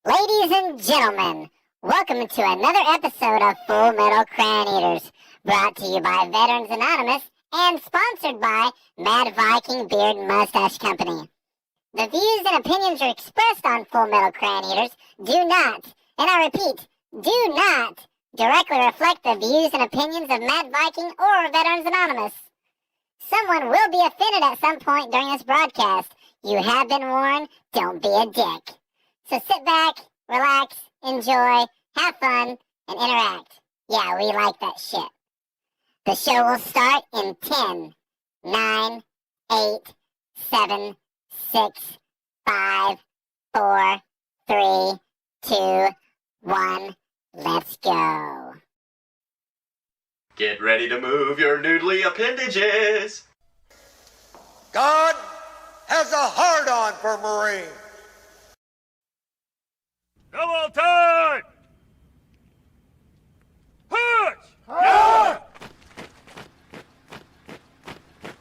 Ladies and gentlemen, welcome to another episode of Full Metal Crayon Eaters, brought to you by Veterans Anonymous and sponsored by Mad Viking Beard Mustache Company. The views and opinions expressed on Full Metal Crayon Eaters do not, and I repeat, do not directly reflect the views and opinions of Mad Viking or Veterans Anonymous. Someone will be offended at some point during this broadcast. You have been warned, don't be a dick. So sit back, relax, enjoy, have fun, and interact. Yeah, we like that shit. The show will start in 10, 9, 8, 7, 6, 5, 4, 3, 2, 1. Let's go. Get ready to move your noodly appendages. God has a hard-on for Marines. Double time! Push! Yeah!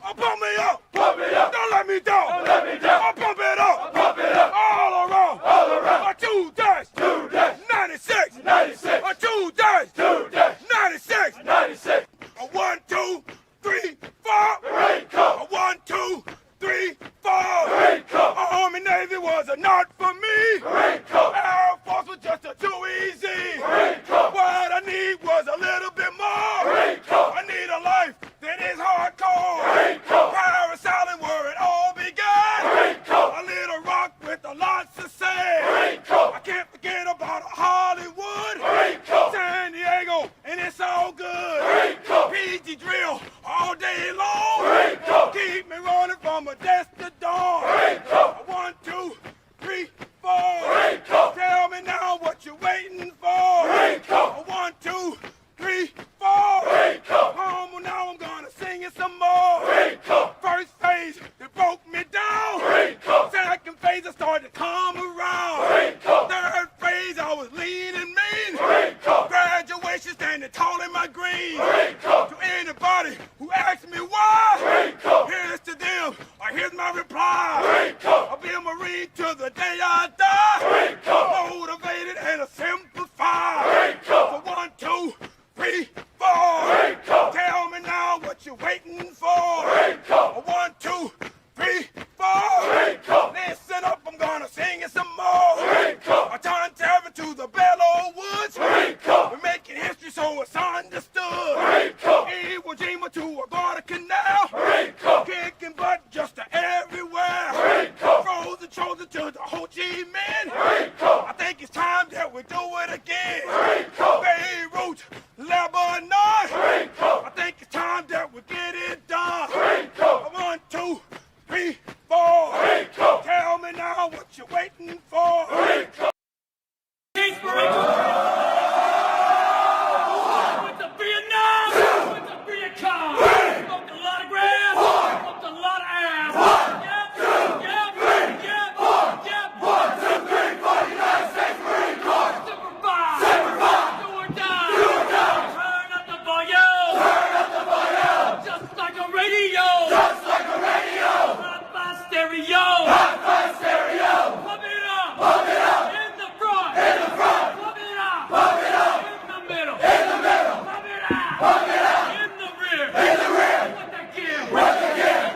Oh, pump me up! Pump me up! Don't let me down! Don't let me down! Oh, pump it up! Oh, pump it up! All around! All around! 2 dash! 2 dash! 96! 96! 2 dash! 2 dash! 96! 96! 1, 2, 3, 4! Marine Corps! 1, 2, 3, 4! Marine Corps! Army Navy was a not for me! Marine Corps! Air Force was just too easy! Marine Corps! What I need was a little bit more! Marine Corps! I need a life that is hardcore! Marine Corps! Parasailing where it all began! Marine Corps! A little rock with a lots of sand! Marine Corps! I can't forget about Hollywood! Marine Corps! San Diego, and it's all good! Marine Corps! PG drill all day long! Marine Corps! Keep me running from a desk to dawn! Marine Corps! 1, 2, 3, 4! Marine Corps! Tell me now what you're waiting for! Marine Corps! 1, 2, 3, 4! Marine Corps! Well, now I'm gonna sing it some more! Marine Corps! First phase, it broke me down! Marine Corps! Second phase, I started to come around! Marine Corps! Third phase, I was lean and mean! Marine Corps! Graduation, standing tall in my green! Marine Corps! To anybody who asks me why! Marine Corps! Here's to them, or here's my reply! Marine Corps! I'll be a Marine till the day I die! Marine Corps! Motivated and a simplified! Marine Corps! So 1, 2, 3, 4! Marine Corps! Tell me now what you're waiting for! Marine Corps! 1, 2, 3, 4! Marine Corps! Listen up, I'm gonna sing it some more! Marine Corps! I turn terror to the Bellow Woods! Marine Corps! We're making history so it's understood! Marine Corps! Iwo Jima to a Guadalcanal! Marine Corps! Kicking butt just to everywhere! Marine Corps! Frozen chosen to the Ho Chi Minh! Marine Corps! I think it's time that we do it again! Marine Corps! Beirut, Lebanon! Marine Corps! I think it's time that we get it done! Marine Corps! 1, 2, 3, 4! Marine Corps! Tell me now what you're waiting for! Marine Corps! Went to Vietnam! Went to Vietcong! Smoked a lot of grass! Smoked a lot of ass! Yep! 1, 2, 3, 4! United States Marine Corps! Semper Fi! Do or die! Turn up the volume! Just like a radio! Hi-fi stereo! Pump it up! In the front! Pump it up! In the middle! Pump it out! In the rear! What that gear?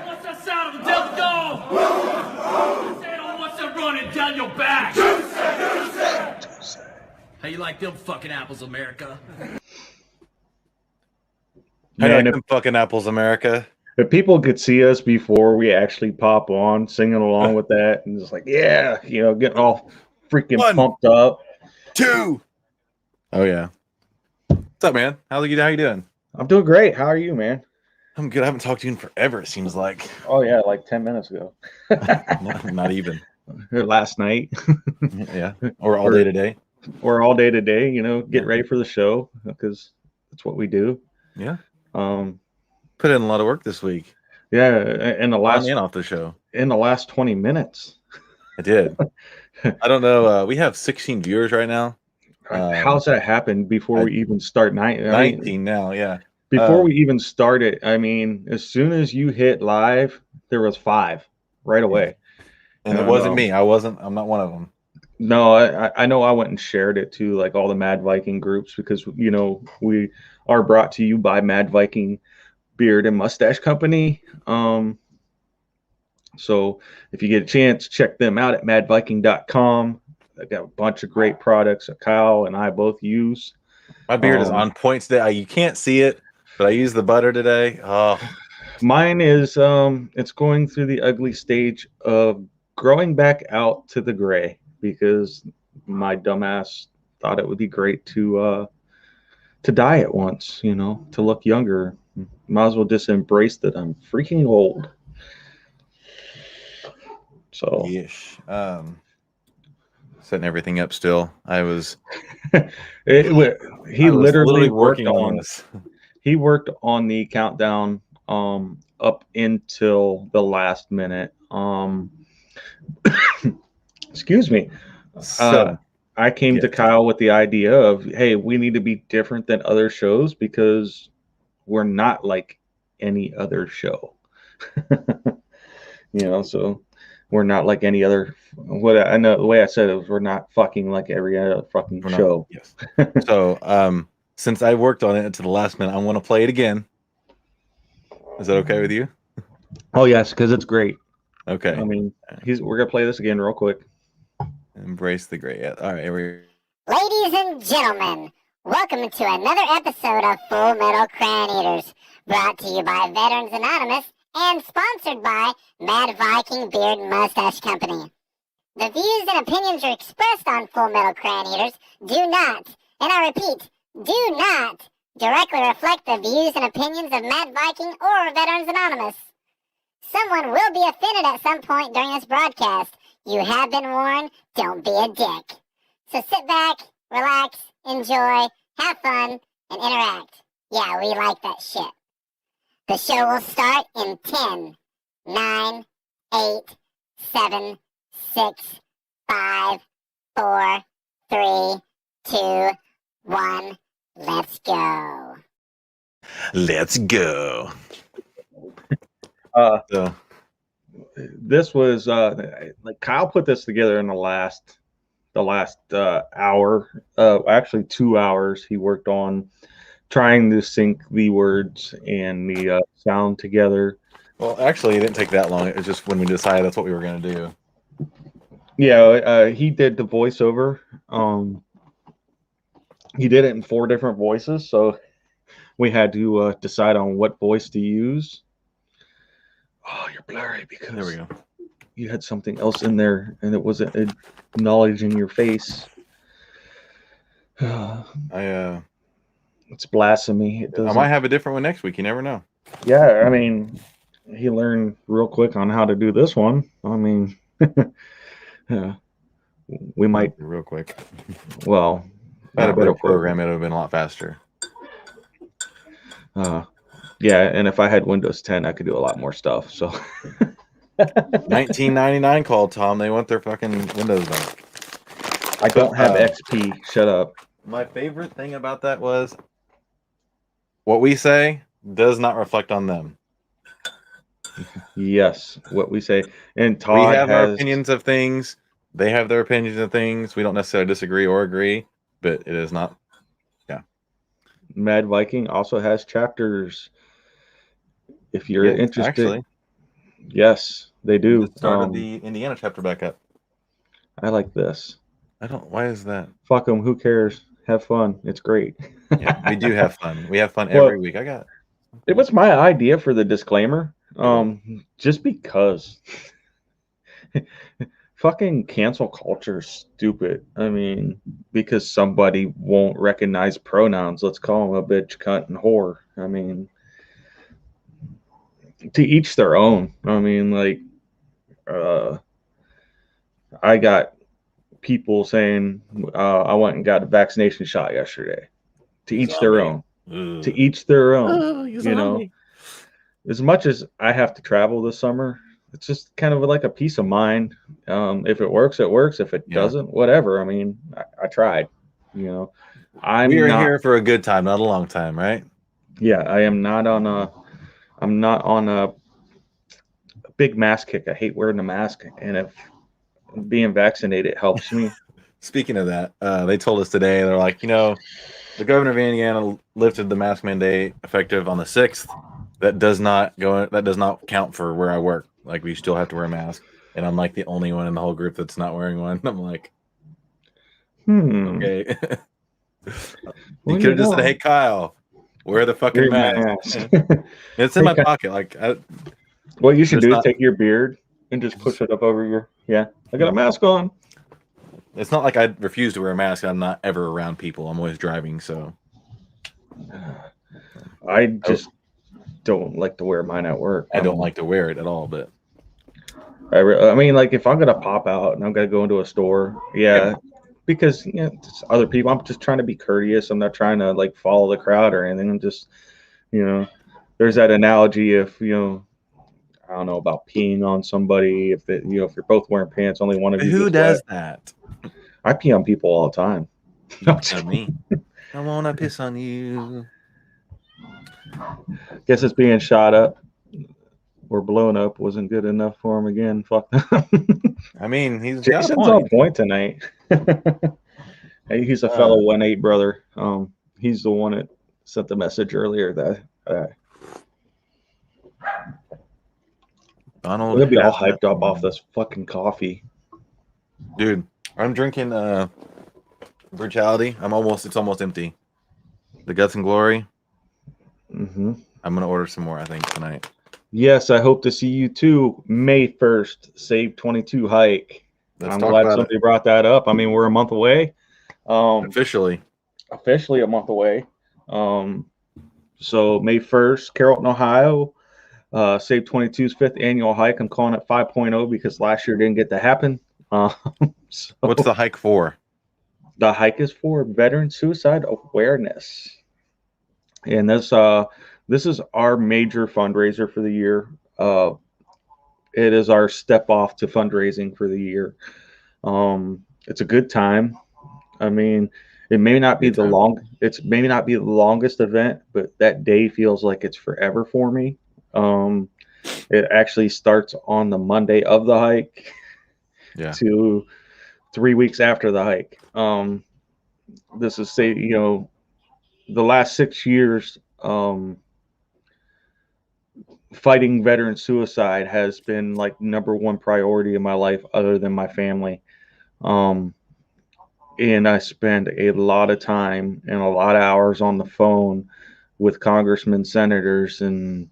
What's that sound of the death dog? Say it on what's that running down your back? How you like them fucking apples, America? Man, them fucking apples, America. if people could see us before we actually pop on, singing along with that, and just like, yeah, getting all freaking 1, pumped up. 2. Oh yeah. What's up, man? How you doing? I'm doing great. How are you, man? I'm good. I haven't talked to you in forever. It seems like. Oh yeah, like 10 minutes ago. Not even. Last night. Yeah. Or all day today. Or all day today. Get ready for the show because that's what we do. Yeah. Put in a lot of work this week. Yeah, in the off the show. In the last 20 minutes. I did. I don't know. We have 16 viewers right now. How's that happen before we even start? 19 now, yeah. Before we even started, as soon as you hit live, there was 5 right away. And it wasn't me. I'm not one of them. No, I know I went and shared it to like all the Mad Viking groups because we are brought to you by Mad Viking Beard and Mustache Company. So if you get a chance, check them out at madviking.com. They got a bunch of great products that Kyle and I both use. My beard is on point today. You can't see it, but I used the butter today. Oh, Mine is it's going through the ugly stage of growing back out to the gray because my dumbass thought it would be great to dye it once, to look younger. Might as well just embrace that I'm freaking old. So yes. Setting everything up still. I was he literally worked working on on this. he worked on the countdown up until the last minute. Excuse me. So I came to Kyle with the idea of, hey, we need to be different than other shows because we're not like any other show. So we're not like any other. What I know, the way I said it was, we're not fucking like every other fucking show. Yes. So, since I worked on it to the last minute, I want to play it again. Is that okay with you? Oh yes, because it's great. Okay. I mean, we're gonna play this again real quick. Embrace the gray. Yeah. All right. Here we Ladies and gentlemen, welcome to another episode of Full Metal Crayon Eaters, brought to you by Veterans Anonymous and sponsored by Mad Viking Beard and Mustache Company. The views and opinions expressed on Full Metal Crayon Eaters do not, and I repeat, do not directly reflect the views and opinions of Mad Viking or Veterans Anonymous. Someone will be offended at some point during this broadcast. You have been warned, don't be a dick. So sit back, relax, enjoy, have fun, and interact. Yeah, we like that shit. The show will start in 10, 9, 8, 7, 6, 5, 4, 3, 2, 1. Let's go. Let's go. So This was like Kyle put this together in the last hour, actually 2 hours. He worked on trying to sync the words and the sound together. well, actually, it didn't take that long. It was just when we decided that's what we were going to do. Yeah, he did the voiceover. He did it in 4 different voices, so we had to decide on what voice to use. Oh, you're blurry because There we go. you had something else in there, and it wasn't acknowledging your face. It's blasphemy. I might have a different one next week. You never know. Yeah, I mean, he learned real quick on how to do this one. I mean, yeah, we might. Real quick. Well, If I had a better program, it would have been a lot faster. Yeah, and if I had Windows 10, I could do a lot more stuff. So, $19.99 call, Tom. They want their fucking Windows back. I don't have XP. Shut up. My favorite thing about that was what we say does not reflect on them. Yes, what we say. And Todd we have our has opinions of things. They have their opinions of things. We don't necessarily disagree or agree, but it is not. Yeah. Mad Viking also has chapters. If you're interested, actually, yes, they do. Just started the Indiana chapter back up. I like this. I don't. Why is that? Fuck them. Who cares? Have fun. It's great. Yeah, we do have fun. We have fun every week. It was my idea for the disclaimer. Just because fucking cancel culture is stupid. I mean, because somebody won't recognize pronouns, let's call them a bitch, cunt, and whore. I mean, to each their own. I mean, like, I got people saying I went and got a vaccination shot yesterday. To each their own. To each their own. You know, as much as I have to travel this summer, it's just kind of like a peace of mind. If it works, it works. If it doesn't, whatever. I mean, I tried. You know, we are here for a good time, not a long time, right? Yeah, I am not on a. I'm not on a big mask kick. I hate wearing the mask, and if being vaccinated helps me, Speaking of that, they told us today, they're like, the governor of Indiana lifted the mask mandate effective on the 6th. That does not count for where I work. Like, we still have to wear a mask. And I'm like the only one in the whole group that's not wearing one. I'm like, okay. You could have just said, hey, Kyle, wear the fucking mask. It's in my pocket. Like, what you should do is take your beard and just push it up over your, I got a mask on. It's not like I refuse to wear a mask. I'm not ever around people. I'm always driving, so. I just don't like to wear mine at work. I don't like to wear it at all, but. I mean, like, if I'm going to pop out and I'm going to go into a store, because it's other people. I'm just trying to be courteous. I'm not trying to, like, follow the crowd or anything. I'm just, there's that analogy of, I don't know about peeing on somebody. If if you're both wearing pants, only one of you. Who does that? I pee on people all the time. Not me. I wanna piss on you. Guess it's being shot up or blown up wasn't good enough for him again. Fuck them. I mean, he's Jason's on point tonight. Hey, he's a fellow 1-8 brother. He's the one that sent the message earlier that. Donald, we're gonna be all hyped up off this fucking coffee, dude. I'm drinking Brutality. It's almost empty. The Guts and Glory. Mm-hmm. I'm gonna order some more, I think, tonight. Yes, I hope to see you too. May 1st, Save 22 hike. I'm glad somebody brought that up. I mean, we're a month away. Officially a month away. So May 1st, Carrollton, Ohio. Save 22's 5th annual hike. I'm calling it 5.0 because last year didn't get to happen. So what's the hike for? The hike is for veteran suicide awareness, and this is our major fundraiser for the year. It is our step off to fundraising for the year. It's a good time. I mean, it may not be the longest event, but that day feels like it's forever for me. It actually starts on the Monday of the hike to 3 weeks after the hike. This is the last 6 years, fighting veteran suicide has been like #1 priority in my life other than my family. And I spend a lot of time and a lot of hours on the phone with congressmen, senators, and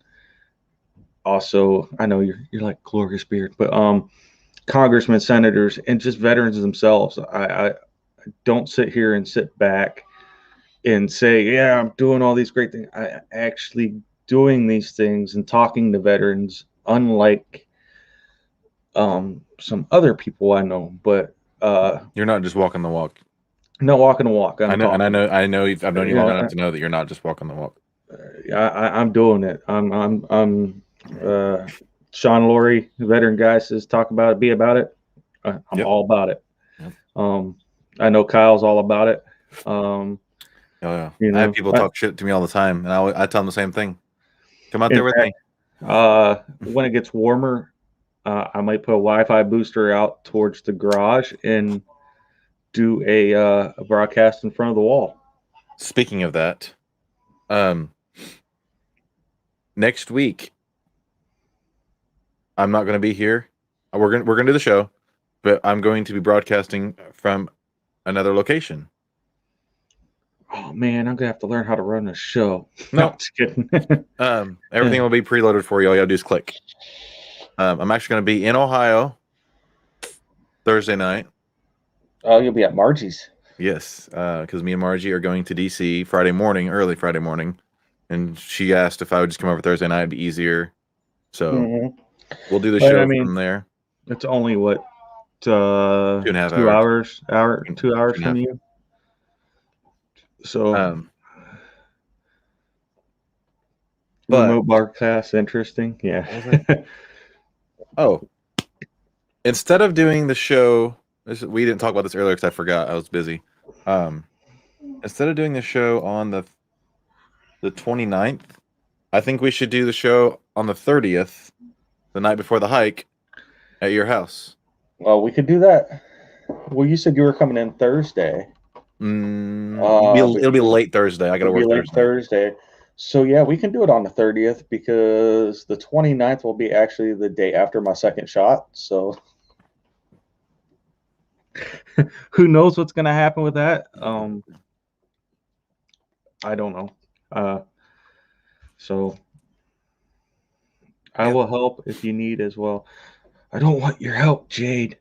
also, I know you're like Glorious Beard, but congressmen, senators, and just veterans themselves. I don't sit here and sit back and say, yeah, I'm doing all these great things. I actually doing these things and talking to veterans, unlike some other people I know. But you're not just walking the walk. No, walking the walk. I know. I've known you long enough to know that you're not just walking the walk. I'm doing it. I'm Sean Laurie, veteran guy, says talk about it, be about it. I'm all about it. Yep. I know Kyle's all about it. I have people talk shit to me all the time, and I tell them the same thing. Come out there with me. When it gets warmer, I might put a Wi-Fi booster out towards the garage and do a broadcast in front of the wall. Speaking of that, next week I'm not going to be here. We're going to do the show, but I'm going to be broadcasting from another location. Oh man, I'm gonna have to learn how to run a show. No, just kidding. Everything will be preloaded for you. All you gotta do is click. I'm actually going to be in Ohio Thursday night. Oh, you'll be at Margie's. Yes, because me and Margie are going to DC early Friday morning, and she asked if I would just come over Thursday night. It'd be easier. So we'll do the show from there. It's only what 2.5 hours. 2 hours from you. So remote broadcast, interesting. Yeah. Instead of doing the show, we didn't talk about this earlier because I forgot. I was busy. Instead of doing the show on the 29th, I think we should do the show on the 30th, the night before the hike, at your house. Well, we could do that. Well, you said you were coming in Thursday. It'll be late Thursday. I gotta It'll be work late Thursday. So yeah, we can do it on the 30th because the 29th will be actually the day after my second shot. So who knows what's gonna happen with that? I don't know. So I will help if you need as well. I don't want your help, Jade.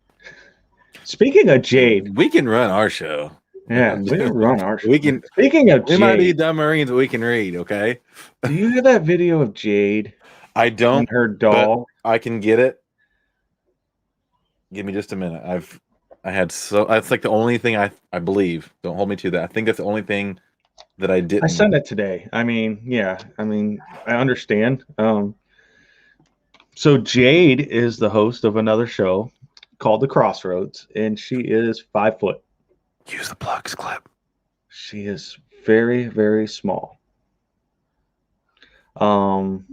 Speaking of Jade, We can run our show. yeah, we can run our show. We can. Speaking of We might be Jade, dumb Marines, but we can read. Okay. do you hear that video of Jade I and don't. her doll? I can get it. Give me just a minute. That's like the only thing I believe. Don't hold me to that. I think that's the only thing that I didn't. I sent it today. I mean, yeah. I mean, I understand. So Jade is the host of another show called The Crossroads, and she is 5 foot. Use the plugs clip. She is very, very small. And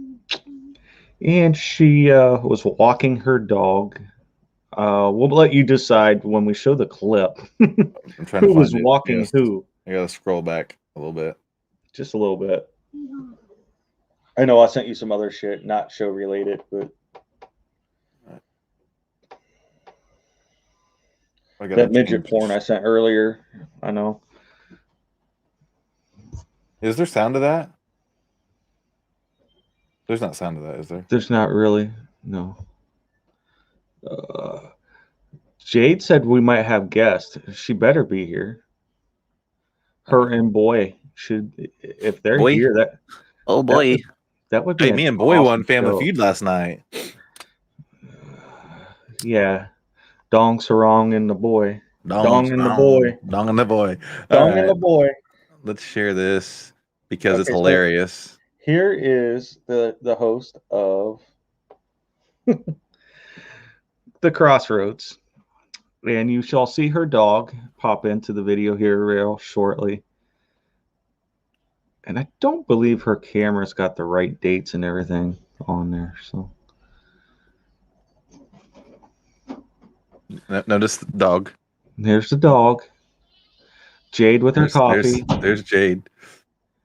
she was walking her dog. We'll let you decide when we show the clip I'm trying who to was find it. walking Yes. who. I gotta scroll back a little bit. Just a little bit. I know I sent you some other shit, not show related, but I gotta that midget change porn I this. sent earlier. I know. Is there sound to that? There's not sound to that, is there? There's not really. No. Jade said we might have guests. She better be here. Her and Boy should, if they're Boy? here, that Oh boy! that would be. Hey, an me and Boy awesome won Family show. Feud last night. Yeah, Dong Sarong and the Boy. Dong and the boy. Dong and the boy. Dong All and right, the Boy. let's share this because it's Okay, so- hilarious. Here is the host of The Crossroads, and you shall see her dog pop into the video here real shortly. And I don't believe her camera's got the right dates and everything on there. So Notice the dog. there's the dog. Jade with her coffee. There's Jade.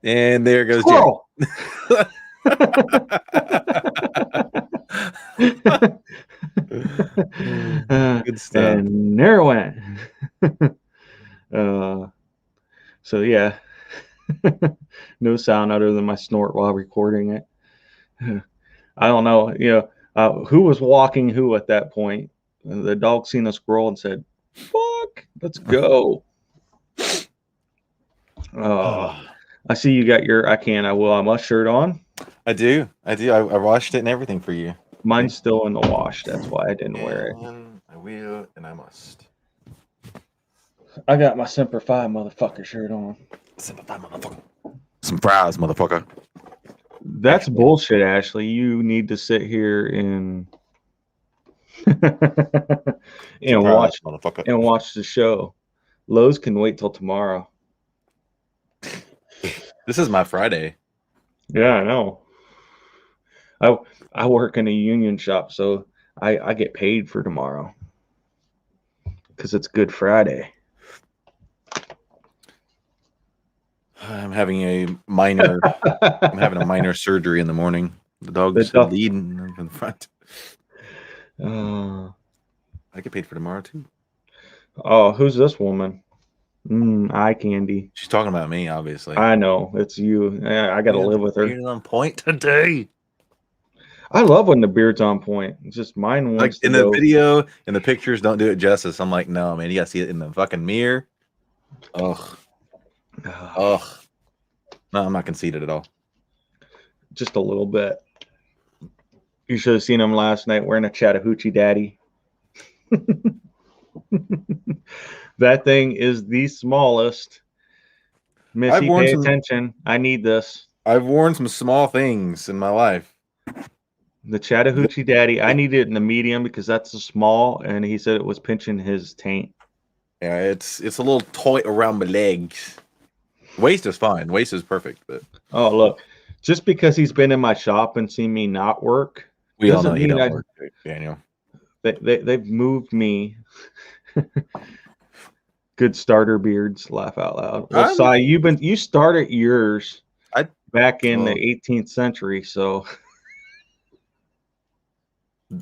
And there goes Squirrel! Good stuff. And there it went. So yeah, no sound other than my snort while recording it. I don't know, who was walking who at that point. The dog seen a squirrel and said, "Fuck, let's go." I see you got your I must shirt on. I do. I washed it and everything for you. Mine's still in the wash. That's why I didn't wear it. And I will, and I must. I got my Semper Fi motherfucker shirt on. Some fries, motherfucker. That's bullshit, Ashley. You need to sit here and and watch motherfucker. and watch the show. Lowe's can wait till tomorrow. This is my Friday. Yeah, I know. I work in a union shop, so I get paid for tomorrow because it's Good Friday. I'm having a minor surgery in the morning. The dog's dog- bleeding in the front. Uh, I get paid for tomorrow too. oh, who's this woman? Eye candy. She's talking about me, obviously. I know it's you. I got to live with her. Beard on point today. I love when the beard's on point. It's just mine Like wants in to the go. video, and the pictures don't do it justice. I'm like, no, man, you gotta see it in the fucking mirror. Ugh. Ugh. No, I'm not conceited at all. Just a little bit. You should have seen him last night wearing a Chattahoochee Daddy. That thing is the smallest. Missy, worn pay some- attention. I need this. I've worn some small things in my life. The Chattahoochee Daddy. I need it in the medium because that's the small, and he said it was pinching his taint. Yeah, it's a little tight around my legs. Waist is fine. Waist is perfect, but Oh, look. Just because he's been in my shop and seen me not work, we all Doesn't know you mean don't I- work, Daniel. they've moved me Good starter beards. Laugh out loud. Well, I'm- Sai, you started yours back in the well- 18th century, so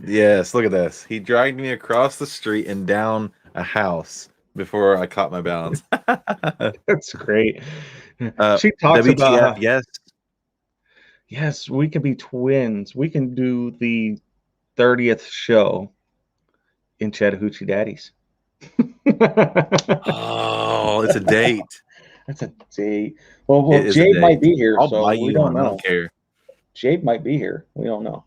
Yes, look at this. He dragged me across the street and down a house before I caught my balance. that's great. Uh, She talks WTF, about how, yes. yes, we can be twins. We can do the 30th show in Chattahoochee Daddies. Oh, it's a date. That's a date. Well, It is a Jade date. might be here, I'll so buy we you don't one. I know. don't care. Jade might be here. We don't know.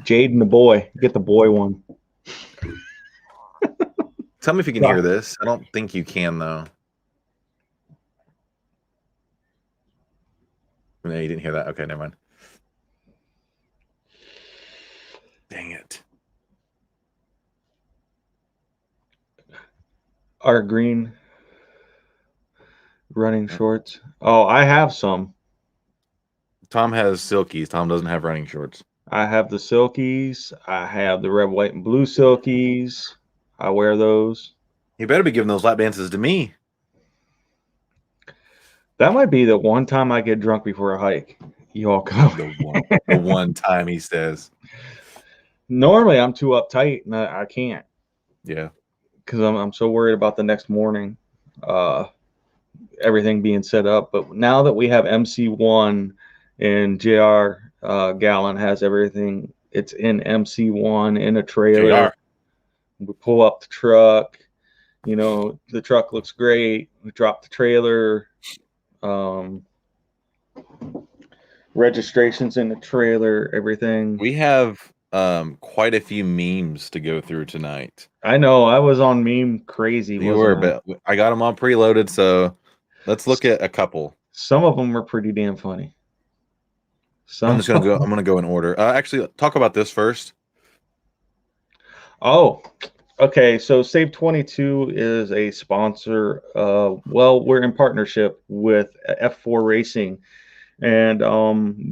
Jade and the boy. Get the boy one. Tell me if you can hear this. I don't think you can, though. No, you didn't hear that. Okay, never mind. Dang it. Our green running shorts. Oh, I have some. Tom has silkies. Tom doesn't have running shorts. I have the silkies. I have the red, white, and blue silkies. I wear those. You better be giving those lap dances to me. That might be the one time I get drunk before a hike. You all come. The one time he says. Normally, I'm too uptight and I can't Yeah. because I'm so worried about the next morning, everything being set up. But now that we have MC1 and JR Gallon has everything, it's in MC1 in a trailer. JR. We pull up the truck. You know, the truck looks great. We drop the trailer. Registrations in the trailer, everything. We have quite a few memes to go through tonight. I know I was on meme crazy. You were, but I got them all preloaded, so let's look at a couple. Some of them were pretty damn funny. I'm gonna go in order. Actually, talk about this first. Oh, okay. So Save 22 is a sponsor. Well, we're in partnership with F4 Racing, and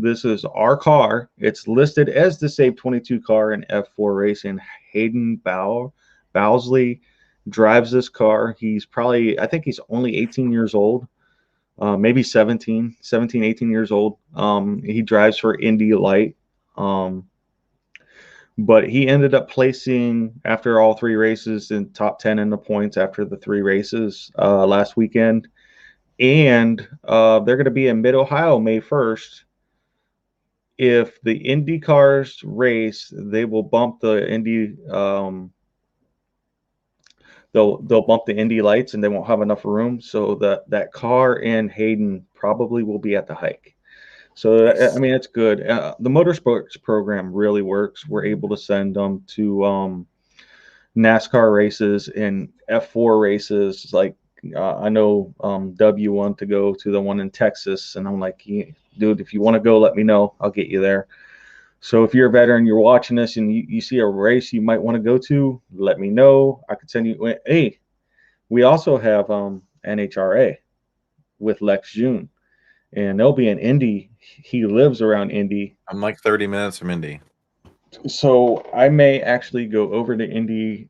this is our car. It's listed as the Save 22 car in F4 Racing. Hayden Bowsley drives this car. He's probably, I think he's only 18 years old. Maybe 17, 18 years old. He drives for Indy Light. But he ended up placing, after all three races, in top 10 in the points after the three races last weekend. And they're going to be in Mid-Ohio May 1st. If the Indy cars race, they will bump the Indy they'll bump the Indy lights and they won't have enough room. So that car and Hayden probably will be at the hike. So, I mean, it's good. The motorsports program really works. We're able to send them to NASCAR races and F4 races. Like, I know W wanted to go to the one in Texas, and I'm like, dude, if you want to go, let me know. I'll get you there. So if you're a veteran, you're watching this, and you see a race you might want to go to, let me know. I could send you. Hey, we also have NHRA with Lex June, and they'll be in Indy. He lives around Indy. I'm like 30 minutes from Indy. So I may actually go over to Indy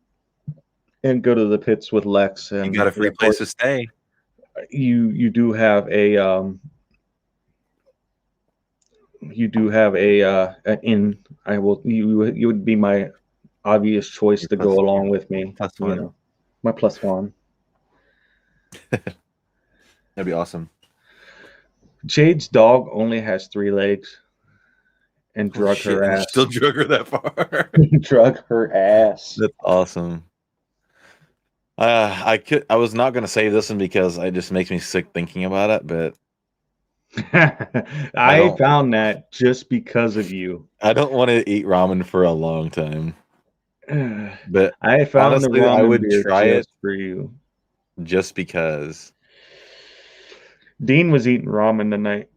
and go to the pits with Lex. And You got a free place to stay. You do have a an inn. I will. You would be my obvious choice to go along with me. Plus one. You know, my plus one. That'd be awesome. Jade's dog only has 3 legs, and drug Shit, her you ass. Still drug her that far. Drug her ass. That's awesome. I was not gonna say this one because it just makes me sick thinking about it, but I found that just because of you. I don't want to eat ramen for a long time. But I found honestly, the ramen I would beer try just it for you. just because. Dean was eating ramen tonight.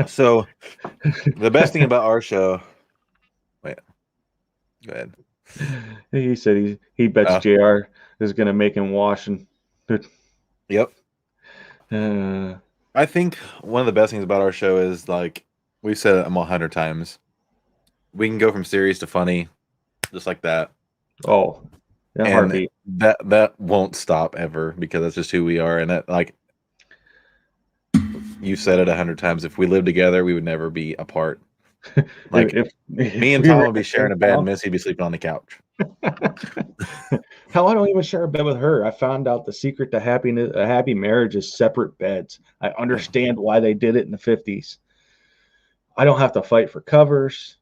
So the best thing about our show. Wait, go ahead. He said he bets JR is gonna make him wash and. Yep. Uh, I think one of the best things about our show is, like we've said it 100 times, we can go from serious to funny, just like that. Oh, in a And heartbeat. that won't stop ever because that's just who we are. And that, like you said it 100 times, if we lived together, we would never be apart. Like if me and we Tom were would be in the sharing same a bed, and house- Missy would be sleeping on the couch. Hell, I don't even share a bed with her. I found out the secret to happiness, a happy marriage, is separate beds. I understand why they did it in the 50s. I don't have to fight for covers.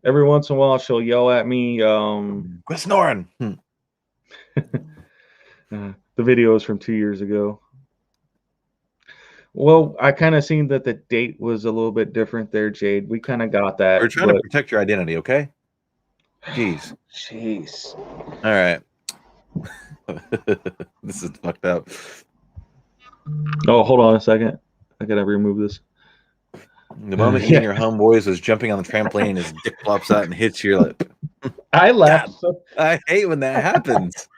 Every once in a while, she'll yell at me. Quit snoring. The video is from 2 years ago. Well, I kind of seen that the date was a little bit different there, Jade. We kind of got that. We're trying to protect your identity, okay? Jeez. Jeez. All right. This is fucked up. Oh, hold on a second. I gotta remove this. The moment you and your homeboys was jumping on the trampoline and his dick flops out and hits your lip. I laughed. So, I hate when that happens.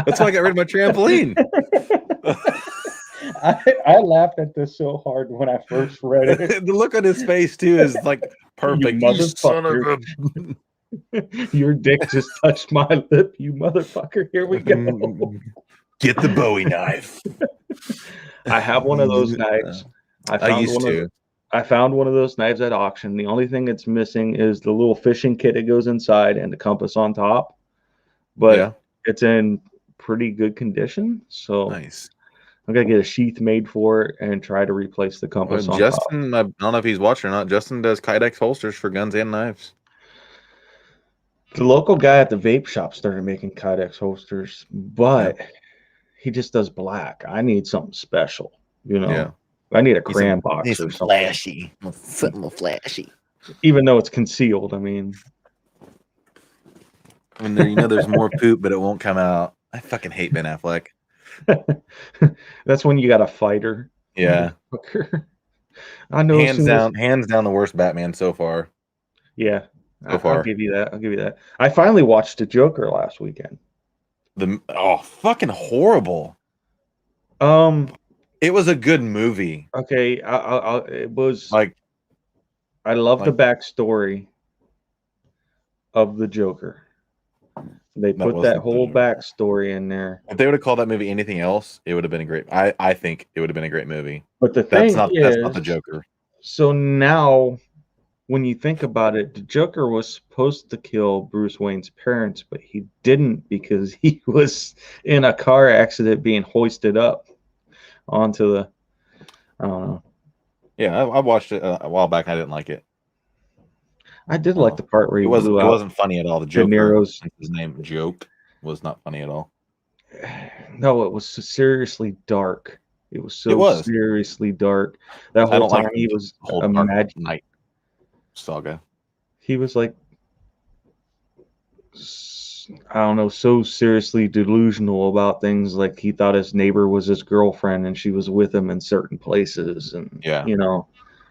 That's why I got rid of my trampoline. I laughed at this so hard when I first read it. The look on his face too is like perfect. You son of motherfucker. Your dick just touched my lip, you motherfucker. Here we go. Get the Bowie knife. I have one of those knives. I used to. I found one of those knives at auction. The only thing it's missing is the little fishing kit that goes inside and the compass on top. But it's in pretty good condition. So nice. I'm gonna get a sheath made for it and try to replace the compass on Justin, top. I don't know if he's watching or not. Justin does Kydex holsters for guns and knives. The local guy at the vape shop started making Kydex holsters, but he just does black. I need something special, you know. Yeah. I need a crayon box or something. Flashy. Something flashy. Even though it's concealed, I mean. When there, you know there's more poop, but it won't come out. I fucking hate Ben Affleck. That's when you got a fighter. Yeah. I know. Hands down the worst Batman so far. Yeah. So far. I'll give you that. I finally watched The Joker last weekend. Fucking horrible. It was a good movie. Okay, it was like I love the backstory of the Joker. They put that whole backstory in there. If they would have called that movie anything else, it would have been a great. I think it would have been a great movie. But that's not the Joker. So now, when you think about it, the Joker was supposed to kill Bruce Wayne's parents, but he didn't because he was in a car accident being hoisted up onto the. I don't know. Yeah, I watched it a while back. I didn't like it. I did like the part where it wasn't funny at all. The Joker, De Niro's his name Joke, was not funny at all. No, it was seriously dark. It was seriously dark. That whole time he was imagining Night saga. He was like, I don't know, so seriously delusional about things. Like he thought his neighbor was his girlfriend and she was with him in certain places, and you know,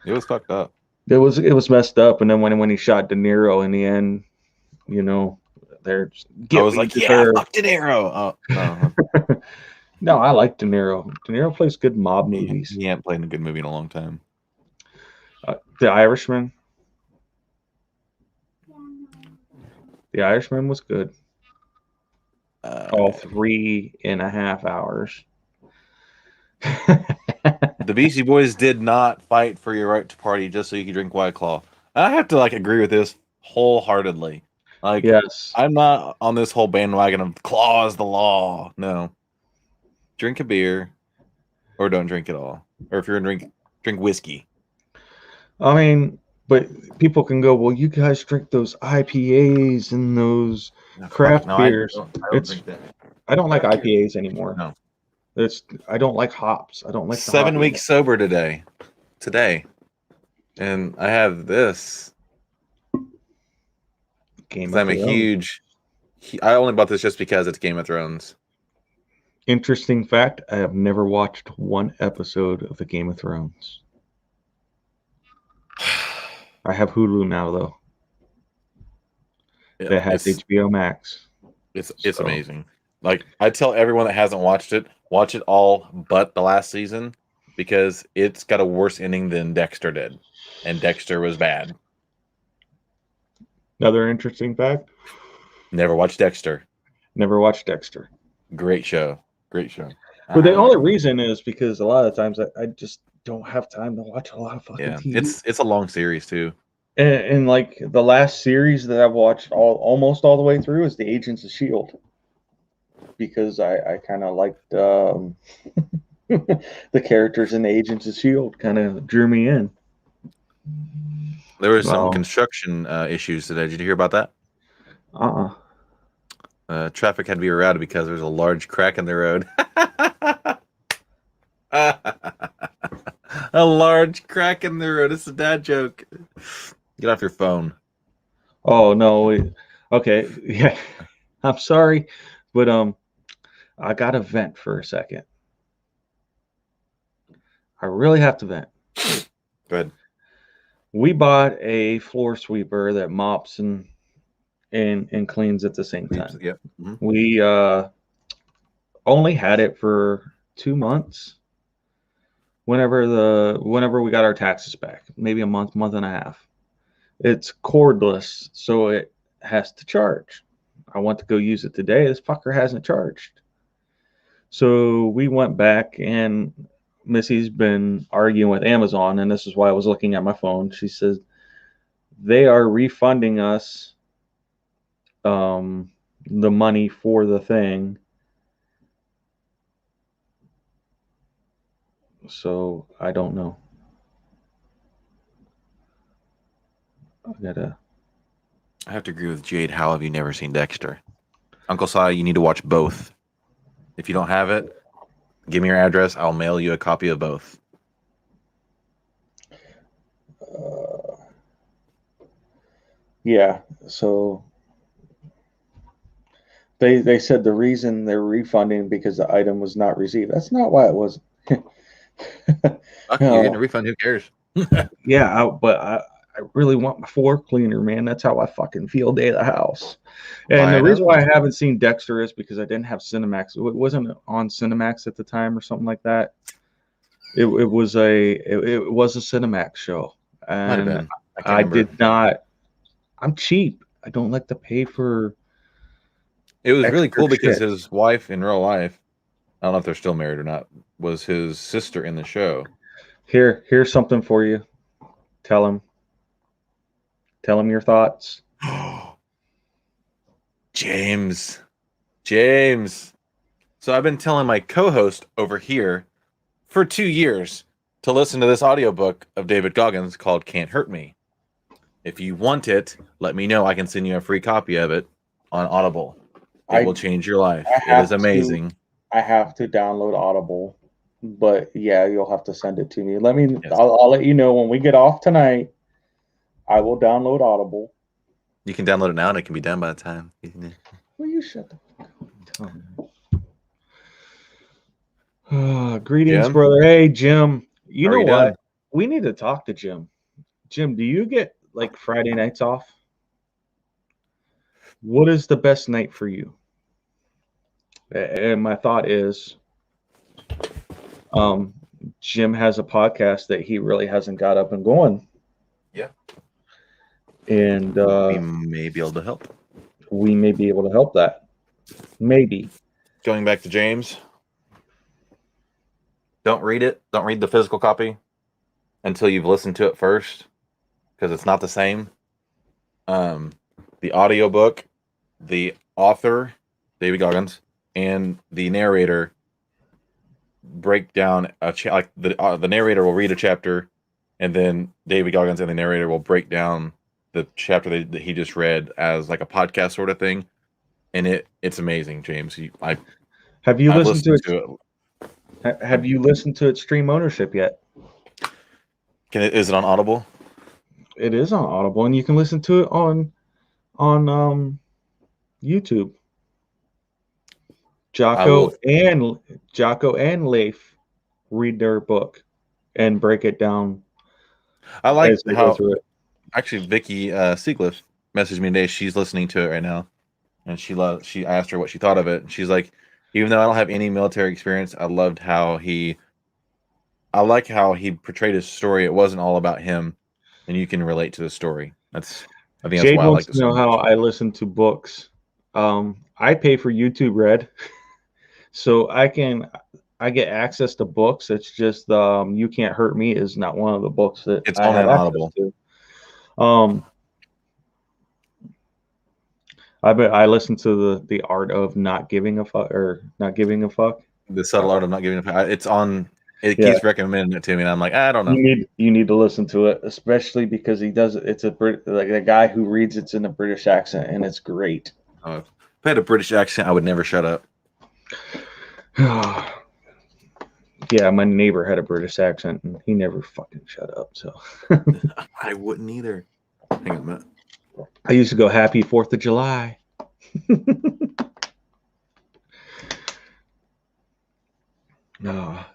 it was fucked up. It was messed up. And then when he shot De Niro in the end, you know, I was like, yeah, fuck De Niro. Oh, no. No, I like De Niro. De Niro plays good mob movies. He ain't played a good movie in a long time. The Irishman. The Irishman was good. All 3.5 hours. The Beastie Boys did not fight for your right to party just so you could drink White Claw. I have to agree with this wholeheartedly. Yes, I'm not on this whole bandwagon of claw is the law. No, drink a beer, or don't drink at all. Or if you're gonna drink whiskey. I mean, but people can go, well, you guys drink those IPAs and those craft beers. I don't like IPAs anymore. No. I don't like hops. I don't like 7 weeks sober today, and I have this. I'm a huge. I only bought this just because it's Game of Thrones. Interesting fact: I have never watched one episode of the Game of Thrones. I have Hulu now, though. Yeah, that has HBO Max. It's amazing. I tell everyone that hasn't watched it, watch it all but the last season because it's got a worse ending than Dexter did, and Dexter was bad. Another interesting fact. Never watched Dexter. Never watched Dexter. Great show. Great show. But the only reason is because a lot of times I just don't have time to watch a lot of fucking Yeah, TV. it's a long series too. And like the last series that I've watched almost all the way through is the Agents of Shield, because I kind of liked the characters in the Agents of Shield. Kind of drew me in. There was some Wow. construction issues today. Did you hear about that? Traffic had to be rerouted because there's a large crack in the road. A large crack in the road. It's a dad joke. Get off your phone. Oh no. Okay. Yeah. I'm sorry, but I got to vent for a second. I really have to vent. Go ahead. We bought a floor sweeper that mops and cleans at the same time. Yep. Mm-hmm. We only had it for 2 months. Whenever we got our taxes back, maybe a month and a half. It's cordless, so it has to charge. I want to go use it today. This fucker hasn't charged. So we went back, and Missy's been arguing with Amazon, and this is why I was looking at my phone. She says they are refunding us the money for the thing. So I don't know. I have to agree with Jade. How have you never seen Dexter? Uncle Si, you need to watch both. If you don't have it, give me your address. I'll mail you a copy of both. Yeah. So they said the reason they're refunding because the item was not received. That's not why it was. Fuck, you're getting a refund. Who cares? Yeah, but I really want my floor cleaner, man. That's how I fucking feel day of the house. And the reason why I haven't seen Dexter is because I didn't have Cinemax. It wasn't on Cinemax at the time or something like that. It was a Cinemax show, and I did not. I'm cheap. I don't like to pay for. It was really cool because his wife in real life, I don't know if they're still married or not, was his sister in the show. Here's something for you. Tell him your thoughts. James. So I've been telling my co-host over here for 2 years to listen to this audiobook of David Goggins called Can't Hurt Me. If you want it, let me know. I can send you a free copy of it on Audible. It will change your life. It is amazing. I have to download Audible, but yeah, you'll have to send it to me. I'll let you know when we get off tonight. I will download Audible. You can download it now, and it can be done by the time. Will you shut the fuck up? Greetings, Jim? Brother. Hey, Jim. You know what? We need to talk to Jim. Jim, do you get like Friday nights off? What is the best night for you? And my thought is, Jim has a podcast that he really hasn't got up and going. Yeah. And we may be able to help. We may be able to help that. Maybe. Going back to James. Don't read it. Don't read the physical copy until you've listened to it first, because it's not the same. The audiobook, the author, David Goggins, and the narrator break down like the narrator will read a chapter, and then David Goggins and the narrator will break down the chapter that he just read as like a podcast sort of thing, and it's amazing, James. Have you listened to it? Have you listened to it Stream Ownership yet? Is it on Audible? It is on Audible, and you can listen to it on YouTube. Jocko and Leif read their book and break it down. I like how actually Vicky Seacliff messaged me today. She's listening to it right now, and I asked her what she thought of it, and she's like, even though I don't have any military experience, I liked how he portrayed his story. It wasn't all about him, and you can relate to the story. I think that's Jade why I wants like to it so know how much. I listen to books. I pay for YouTube Red, so I get access to books. It's just You Can't Hurt Me is not one of the books that It's I only have on access Audible. to. I listen to the Art of Not Giving a Fuck, or Not Giving a Fuck. The subtle art of not giving a. It's on. It Yeah. keeps recommending it to me, and I'm like, I don't know. You need to listen to it, especially because he does it. It's like a guy who reads it's in a British accent, and it's great. If I had a British accent, I would never shut up. Yeah, my neighbor had a British accent, and he never fucking shut up. So I wouldn't either. Hang on a minute. I used to go Happy 4th of July.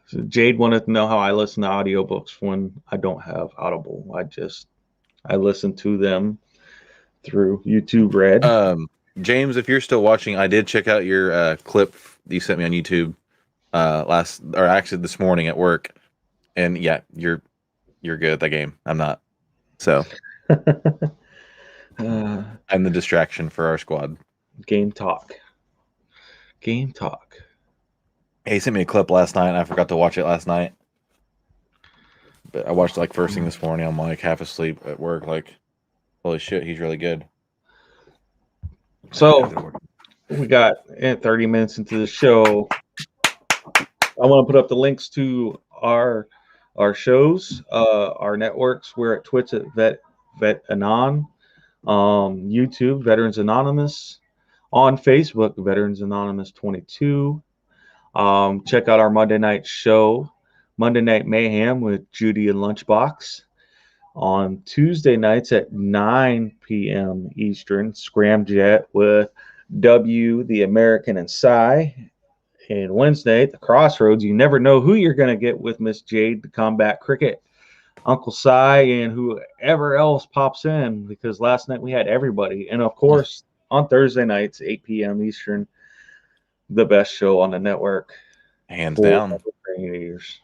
So Jade wanted to know how I listen to audiobooks when I don't have Audible. I listen to them through YouTube Red. James, if you're still watching, I did check out your clip you sent me on YouTube actually this morning at work, and yeah, you're good at that game. I'm not, so I'm the distraction for our squad. Game talk. Hey, he sent me a clip last night, and I forgot to watch it last night, but I watched it like first thing this morning. I'm like half asleep at work, like, holy shit, he's really good. So we got 30 minutes into the show. I want to put up the links to our shows, our networks. We're at Twitch at Vet Anon, YouTube Veterans Anonymous, on Facebook Veterans Anonymous 22. Check out our Monday night show, Monday Night Mayhem with Judy and Lunchbox. On Tuesday nights at 9 p.m. Eastern, Scramjet with W, the American, and Cy. And Wednesday at the Crossroads, you never know who you're going to get with Miss Jade, the Combat Cricket, Uncle Cy, and whoever else pops in, because last night we had everybody. And of course, on Thursday nights, 8 p.m. Eastern, the best show on the network. Hands down. Years.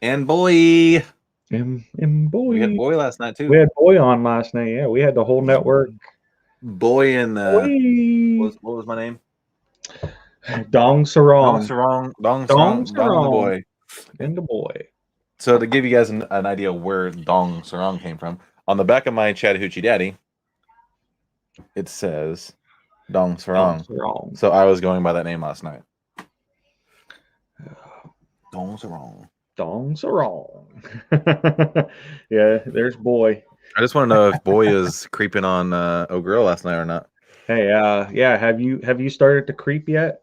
And boy. And boy. We had boy last night too. We had boy on last night. Yeah, we had the whole network. Boy and what was my name? Dong Sarong. Dong Sarong the boy. And the boy. So to give you guys an idea where Dong Sarong came from, on the back of my Chattahoochee Daddy, it says Dong Sarong. So I was going by that name last night. Dong Sarong. Dong Sarong. Yeah, there's boy. I just want to know if boy is creeping on O'Grill last night or not. Hey, yeah, have you started to creep yet?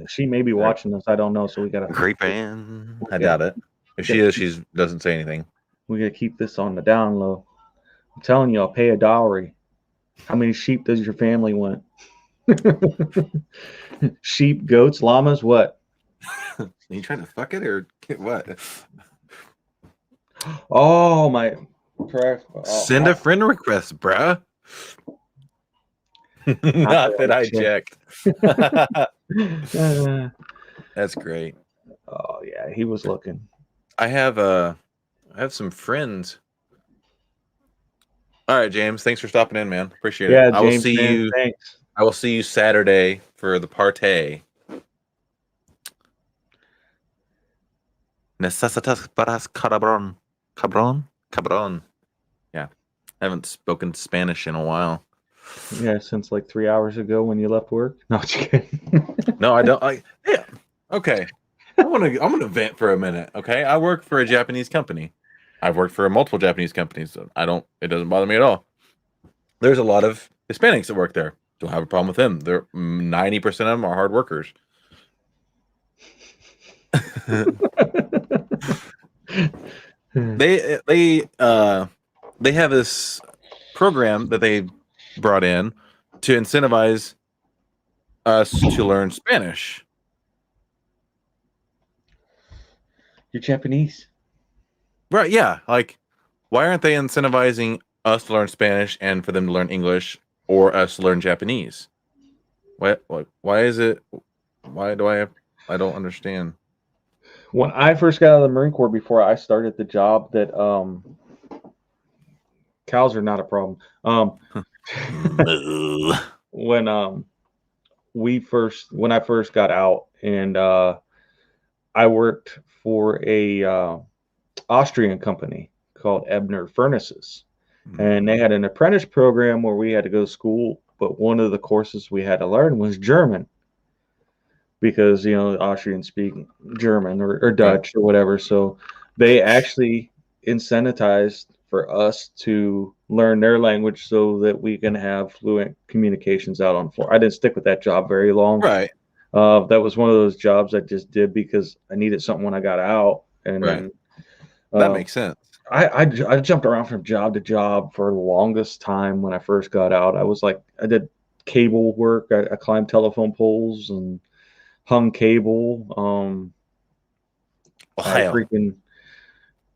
She may be watching this. I don't know, so we gotta creeping. I doubt it. If she is, she doesn't say anything. We gotta keep this on the down low. I'm telling you, I'll pay a dowry. How many sheep does your family want? Sheep, goats, llamas, what? Are you trying to fuck it or get what? Oh my! Send a friend request, bruh. Not that I checked. That's great. Oh yeah, he was looking. I have some friends. All right, James. Thanks for stopping in, man. Appreciate it. Yeah, I will see you. Thanks. I will see you Saturday for the partay. Necesitas paras cabron. Yeah, I haven't spoken Spanish in a while. Yeah, since like 3 hours ago when you left work. No, just kidding. No, I don't. Yeah. Okay. I'm gonna vent for a minute. Okay. I work for a Japanese company. I've worked for multiple Japanese companies. So it doesn't bother me at all. There's a lot of Hispanics that work there. Don't have a problem with them. They're 90% of them are hard workers. They have this program that they brought in to incentivize us to learn Spanish. You're Japanese. Right, yeah. Like, why aren't they incentivizing us to learn Spanish and for them to learn English or us to learn Japanese? Why is it? Why do I don't understand. When I first got out of the Marine Corps, before I started the job that Cows are not a problem. Moo. When when I first got out, and I worked for a Austrian company called Ebner Furnaces, and they had an apprentice program where we had to go to school, but one of the courses we had to learn was German, because Austrians speak German or Dutch or whatever. So they actually incentivized for us to learn their language so that we can have fluent communications out on the floor. I didn't stick with that job very long. Right. That was one of those jobs I just did because I needed something when I got out, and then That makes sense. I jumped around from job to job for the longest time. When I first got out, I did cable work. I climbed telephone poles and hung cable.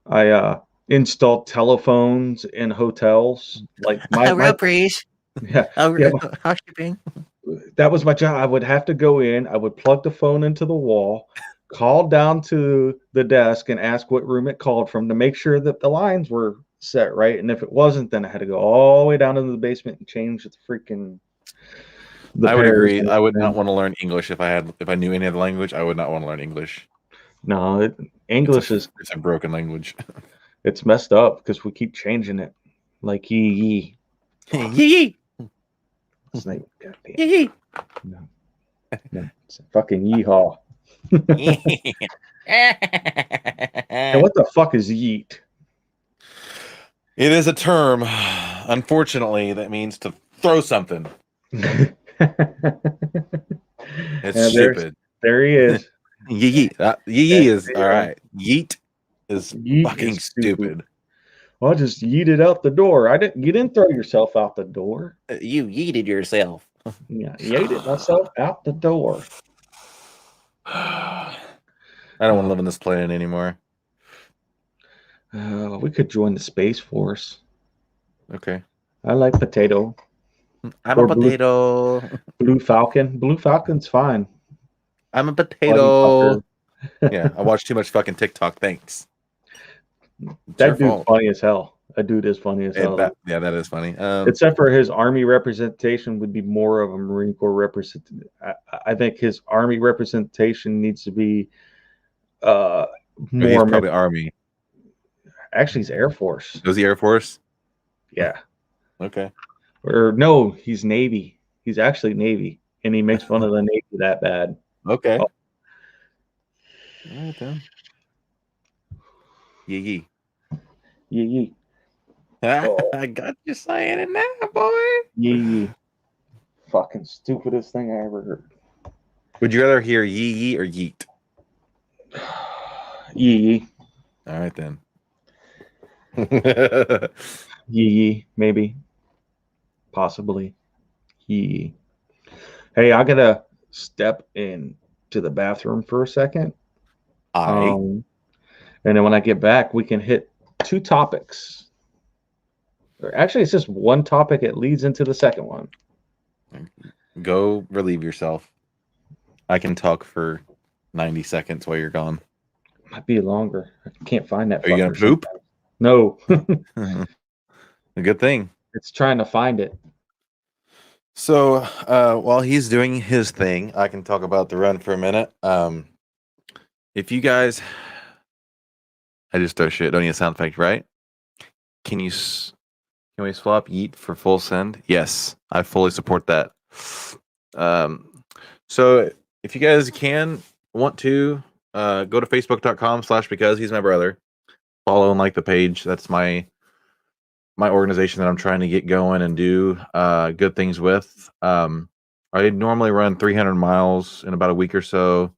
I installed telephones in hotels. Like Road breeze. yeah, Housekeeping. that was my job. I would have to go in. I would plug the phone into the wall, call down to the desk, and ask what room it called from to make sure that the lines were set right. And if it wasn't, then I had to go all the way down into the basement and change the freaking. I would agree. I would not want to learn English if I knew any other language. I would not want to learn English. No, English it's a broken language. It's messed up because we keep changing it, like yee. Yee. Snake. Yee. No, it's a fucking yeehaw. And what the fuck is yeet? It is a term, unfortunately, that means to throw something. It's stupid. There he is. Yeet. Yee is all right. Yeet is fucking stupid. Well, just yeet it out the door. You didn't throw yourself out the door. You yeeted yourself. Yeah, yeeted myself out the door. I don't want to live on this planet anymore. We could join the Space Force. Okay. I like potato. I'm a potato. Blue Falcon. Blue Falcon's fine. I'm a potato. Yeah, I watch too much fucking TikTok. Thanks. That dude's funny as hell. That dude is funny as hell. That is funny. Except for his Army representation would be more of a Marine Corps representation. I think his Army representation needs to be more. He's probably Army. Actually, he's Air Force. Was he Air Force? Yeah. Okay. Or no, he's Navy. He's actually Navy, and he makes fun of the Navy that bad. Okay. Oh. All right then. Yee. Yee. I got you saying it now, boy. Yee. Fucking stupidest thing I ever heard. Would you rather hear yee or yeet? Yee. All right then. Yee, maybe. Possibly. Yee. Hey, I gotta step in to the bathroom for a second. And then when I get back, we can hit two topics. Or actually, it's just one topic. It leads into the second one. Go relieve yourself. I can talk for 90 seconds while you're gone. Might be longer. I can't find that. Are you gonna poop? No. A good thing. It's trying to find it. So while he's doing his thing, I can talk about the run for a minute. If you guys, I just throw shit. Don't need a sound effect, right? Can we swap yeet for full send? Yes, I fully support that. So if you guys want to, go to facebook.com/because he's my brother. Follow and like the page. That's my organization that I'm trying to get going and do good things with. I normally run 300 miles in about a week or so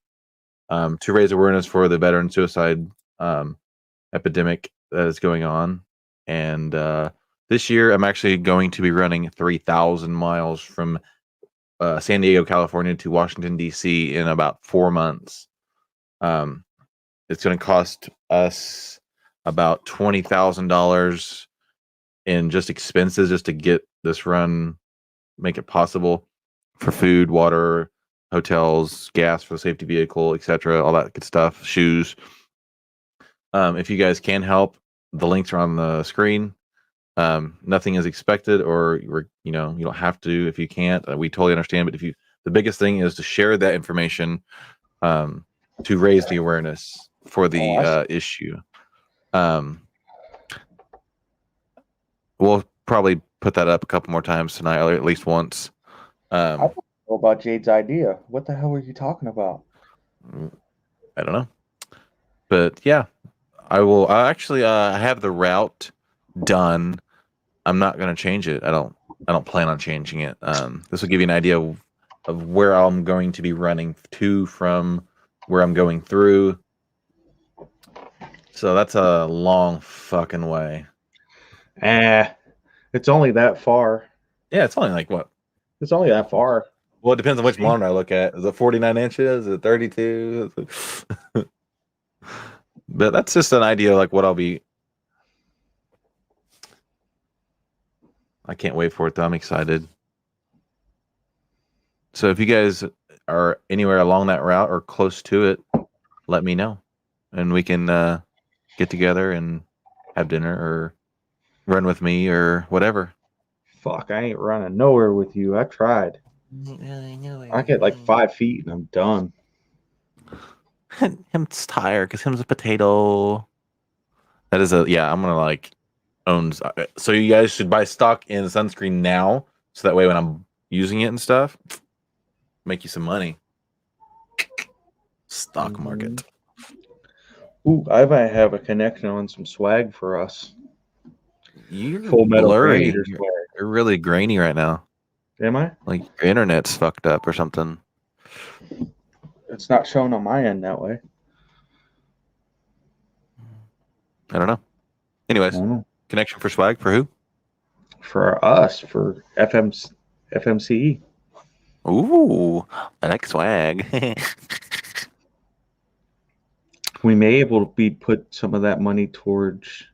to raise awareness for the veteran suicide epidemic that is going on. And this year, I'm actually going to be running 3,000 miles from San Diego, California to Washington, D.C. in about 4 months. It's going to cost us about $20,000 in just expenses just to get this run, make it possible for food, water, hotels, gas for the safety vehicle, etc., all that good stuff, shoes. If you guys can help, the links are on the screen. Nothing is expected, or you don't have to if you can't. We totally understand. But the biggest thing is to share that information, to raise the awareness for the issue. We'll probably put that up a couple more times tonight, or at least once. I don't know about Jade's idea. What the hell were you talking about? I don't know, but yeah, I will. I actually have the route done. I'm not going to change it. I don't plan on changing it. This will give you an idea of where I'm going to be running to from where I'm going through. So that's a long fucking way. It's only that far. Yeah, it's only like what? It's only that far. Well, it depends on which monitor I look at. Is it 49 inches? Is it 32? But that's just an idea like what I'll be. I can't wait for it though. I'm excited. So if you guys are anywhere along that route or close to it, let me know, and we can get together and have dinner or run with me or whatever. Fuck, I ain't running nowhere with you. I tried. I get like 5 feet and I'm done. Him's tired because him's a potato. That is I'm gonna like own. So you guys should buy stock in sunscreen now, so that way when I'm using it and stuff, make you some money. Stock market. Ooh, I might have a connection on some swag for us. You're Full Metal blurry. Crane swag. You're really grainy right now. Am I? Like your internet's fucked up or something. It's not shown on my end that way. I don't know. Anyways, I don't know. connection for swag for who? For us, for FMCE. Ooh, I like swag. We may able to put some of that money towards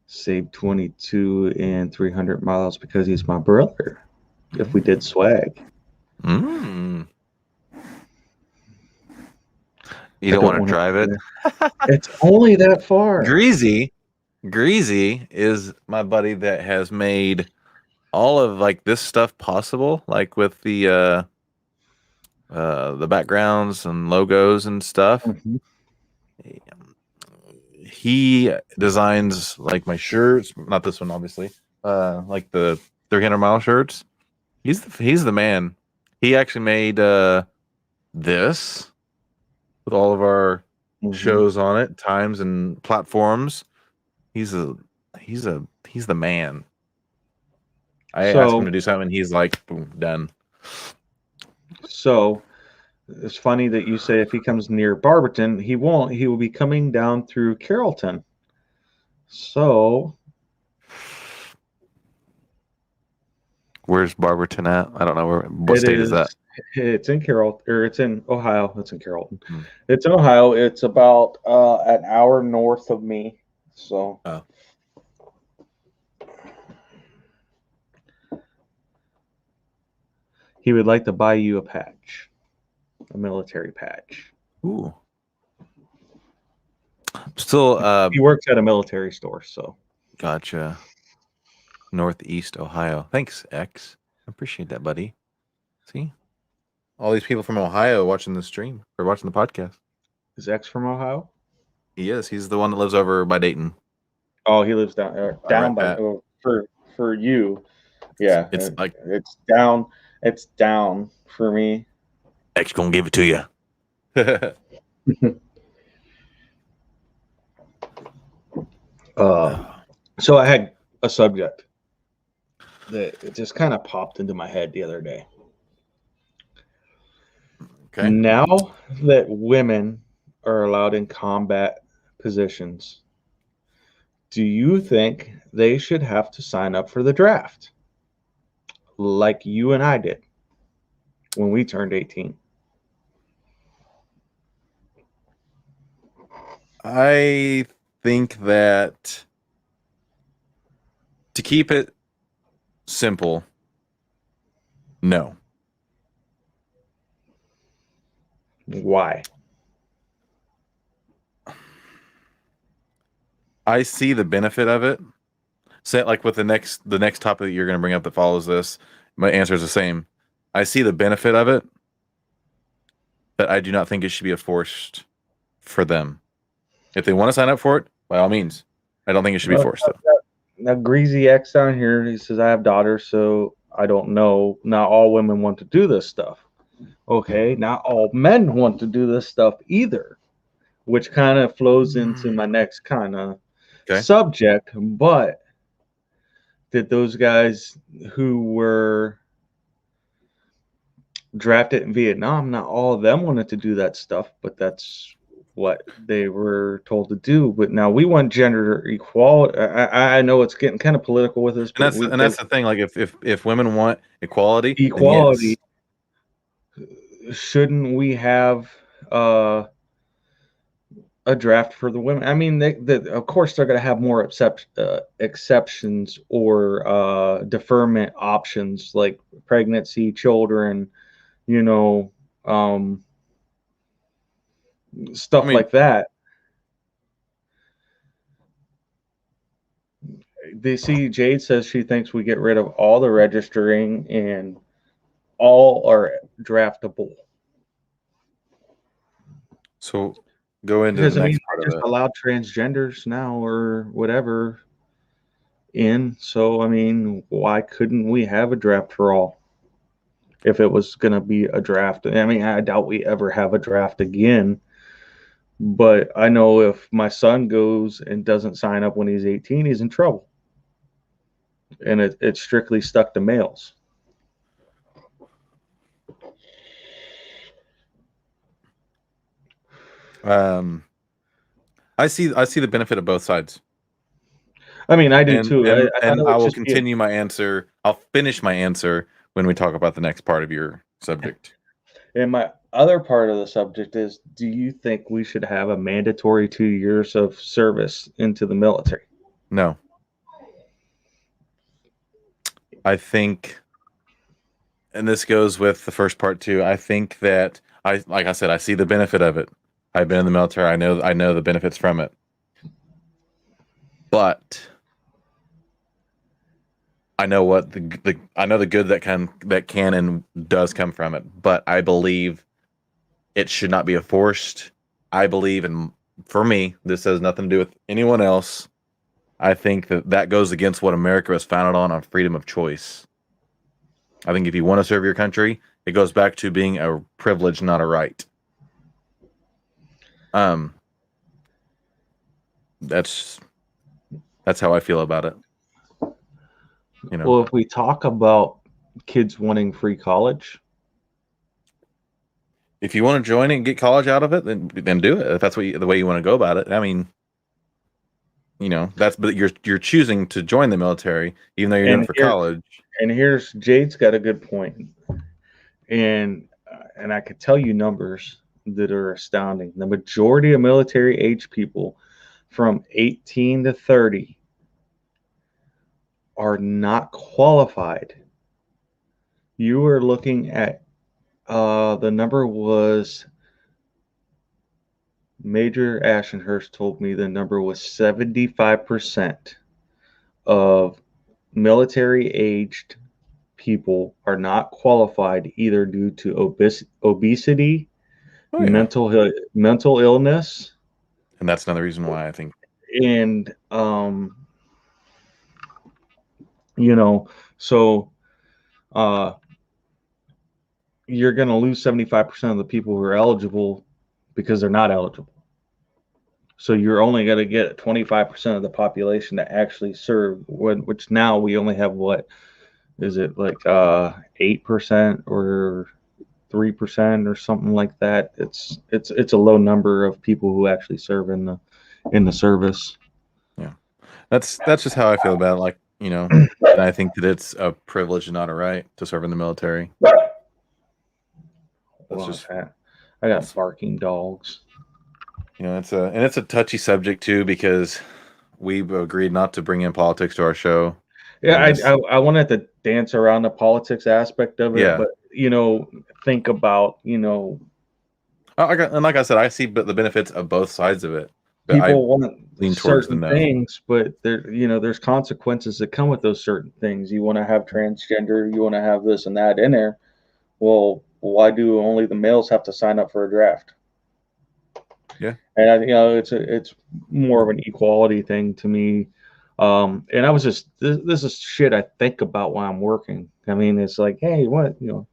Save 22 and 300 miles because he's my brother. If we did swag. You don't want to drive it? It's only that far. Greasy is my buddy that has made all of like this stuff possible, like with the backgrounds and logos and stuff. Mhm. He designs like my shirts, not this one obviously. Like the 300-mile shirts. He's the man. He actually made this with all of our shows on it, times and platforms. He's the man. I asked him to do something, and he's like, boom, done. So it's funny that you say if he comes near Barberton, he won't. He will be coming down through Carrollton. So where's Barberton at? I don't know what state is that. It's in it's in Ohio. It's in Carrollton. It's in Ohio. It's about an hour north of me. So he would like to buy you a patch, a military patch. Ooh. Still, he works at a military store. So gotcha. Northeast Ohio. Thanks, X. I appreciate that, buddy. See? All these people from Ohio watching the stream or watching the podcast. Is X from Ohio? He is. He's the one that lives over by Dayton. Oh, he lives down by for you. Yeah, it's like it's down. It's down for me. X gonna give it to you. So I had a subject that it just kind of popped into my head the other day. Okay. Now that women are allowed in combat positions, do you think they should have to sign up for the draft like you and I did when we turned 18? I think that to keep it simple, no. Why? I see the benefit of it, say like with the next topic that you're going to bring up that follows this, my answer is the same. I see the benefit of it, but I do not think it should be a forced for them. If they want to sign up for it, by all means. I don't think it should be forced though. Now, Greasy X down here, he says, I have daughters, so I don't know. Not all women want to do this stuff. Okay, not all men want to do this stuff either, which kind of flows into my next kind of subject. But did those guys who were drafted in Vietnam, not all of them wanted to do that stuff, but that's what they were told to do. But now we want gender equality. I know it's getting kind of political with this, but that's the thing. Like if women want equality, yes. Shouldn't we have a draft for the women? I mean, of course they're going to have more exceptions or deferment options like pregnancy, children, stuff like that. They see Jade says she thinks we get rid of all the registering and all are draftable. So go into the next part of it. Allowed transgenders now or whatever in. So I mean, why couldn't we have a draft for all? If it was going to be a draft, I mean, I doubt we ever have a draft again. But I know if my son goes and doesn't sign up when he's 18, he's in trouble. And it's strictly stuck to males. I see the benefit of both sides. I mean, I do too. And I will continue my answer. I'll finish my answer when we talk about the next part of your subject. And my other part of the subject is, do you think we should have a mandatory 2 years of service into the military? No. I think, and this goes with the first part too, I think that like I said, I see the benefit of it. I've been in the military. I know the benefits from it. But I know what I know the good that can and does come from it. But I believe it should not be forced. I believe, and for me, this has nothing to do with anyone else. I think that goes against what America was founded on freedom of choice. I think if you want to serve your country, it goes back to being a privilege, not a right. That's how I feel about it. Well, if we talk about kids wanting free college, if you want to join it and get college out of it, then do it. If that's the way you want to go about it. I mean, but you're choosing to join the military, even though you're doing it for college. And here's Jade's got a good point, and I could tell you numbers that are astounding. The majority of military age people from 18 to 30 are not qualified. You were looking at the number was Major Ashenhurst told me the number was 75% of military aged people are not qualified either due to obesity, mental illness, and that's another reason why I think. And so you're going to lose 75% of the people who are eligible because they're not eligible. So you're only going to get 25% of the population to actually serve, which now we only have, what is it, like 8% or 3% or something like that. It's a low number of people who actually serve in the service. Yeah, that's just how I feel about it. Like, and I think that it's a privilege and not a right to serve in the military. That's just I got barking dogs. It's a touchy subject too, because we've agreed not to bring in politics to our show. Yeah, I wanted to dance around the politics aspect of it, yeah. But think about and like I said, I see the benefits of both sides of it. But I people want lean towards the certain no. things, but there's consequences that come with those certain things. You want to have transgender, you want to have this and that in there. Well, why do only the males have to sign up for a draft? Yeah. And it's more of an equality thing to me. And I was just this is shit I think about while I'm working. I mean, it's like, hey, what you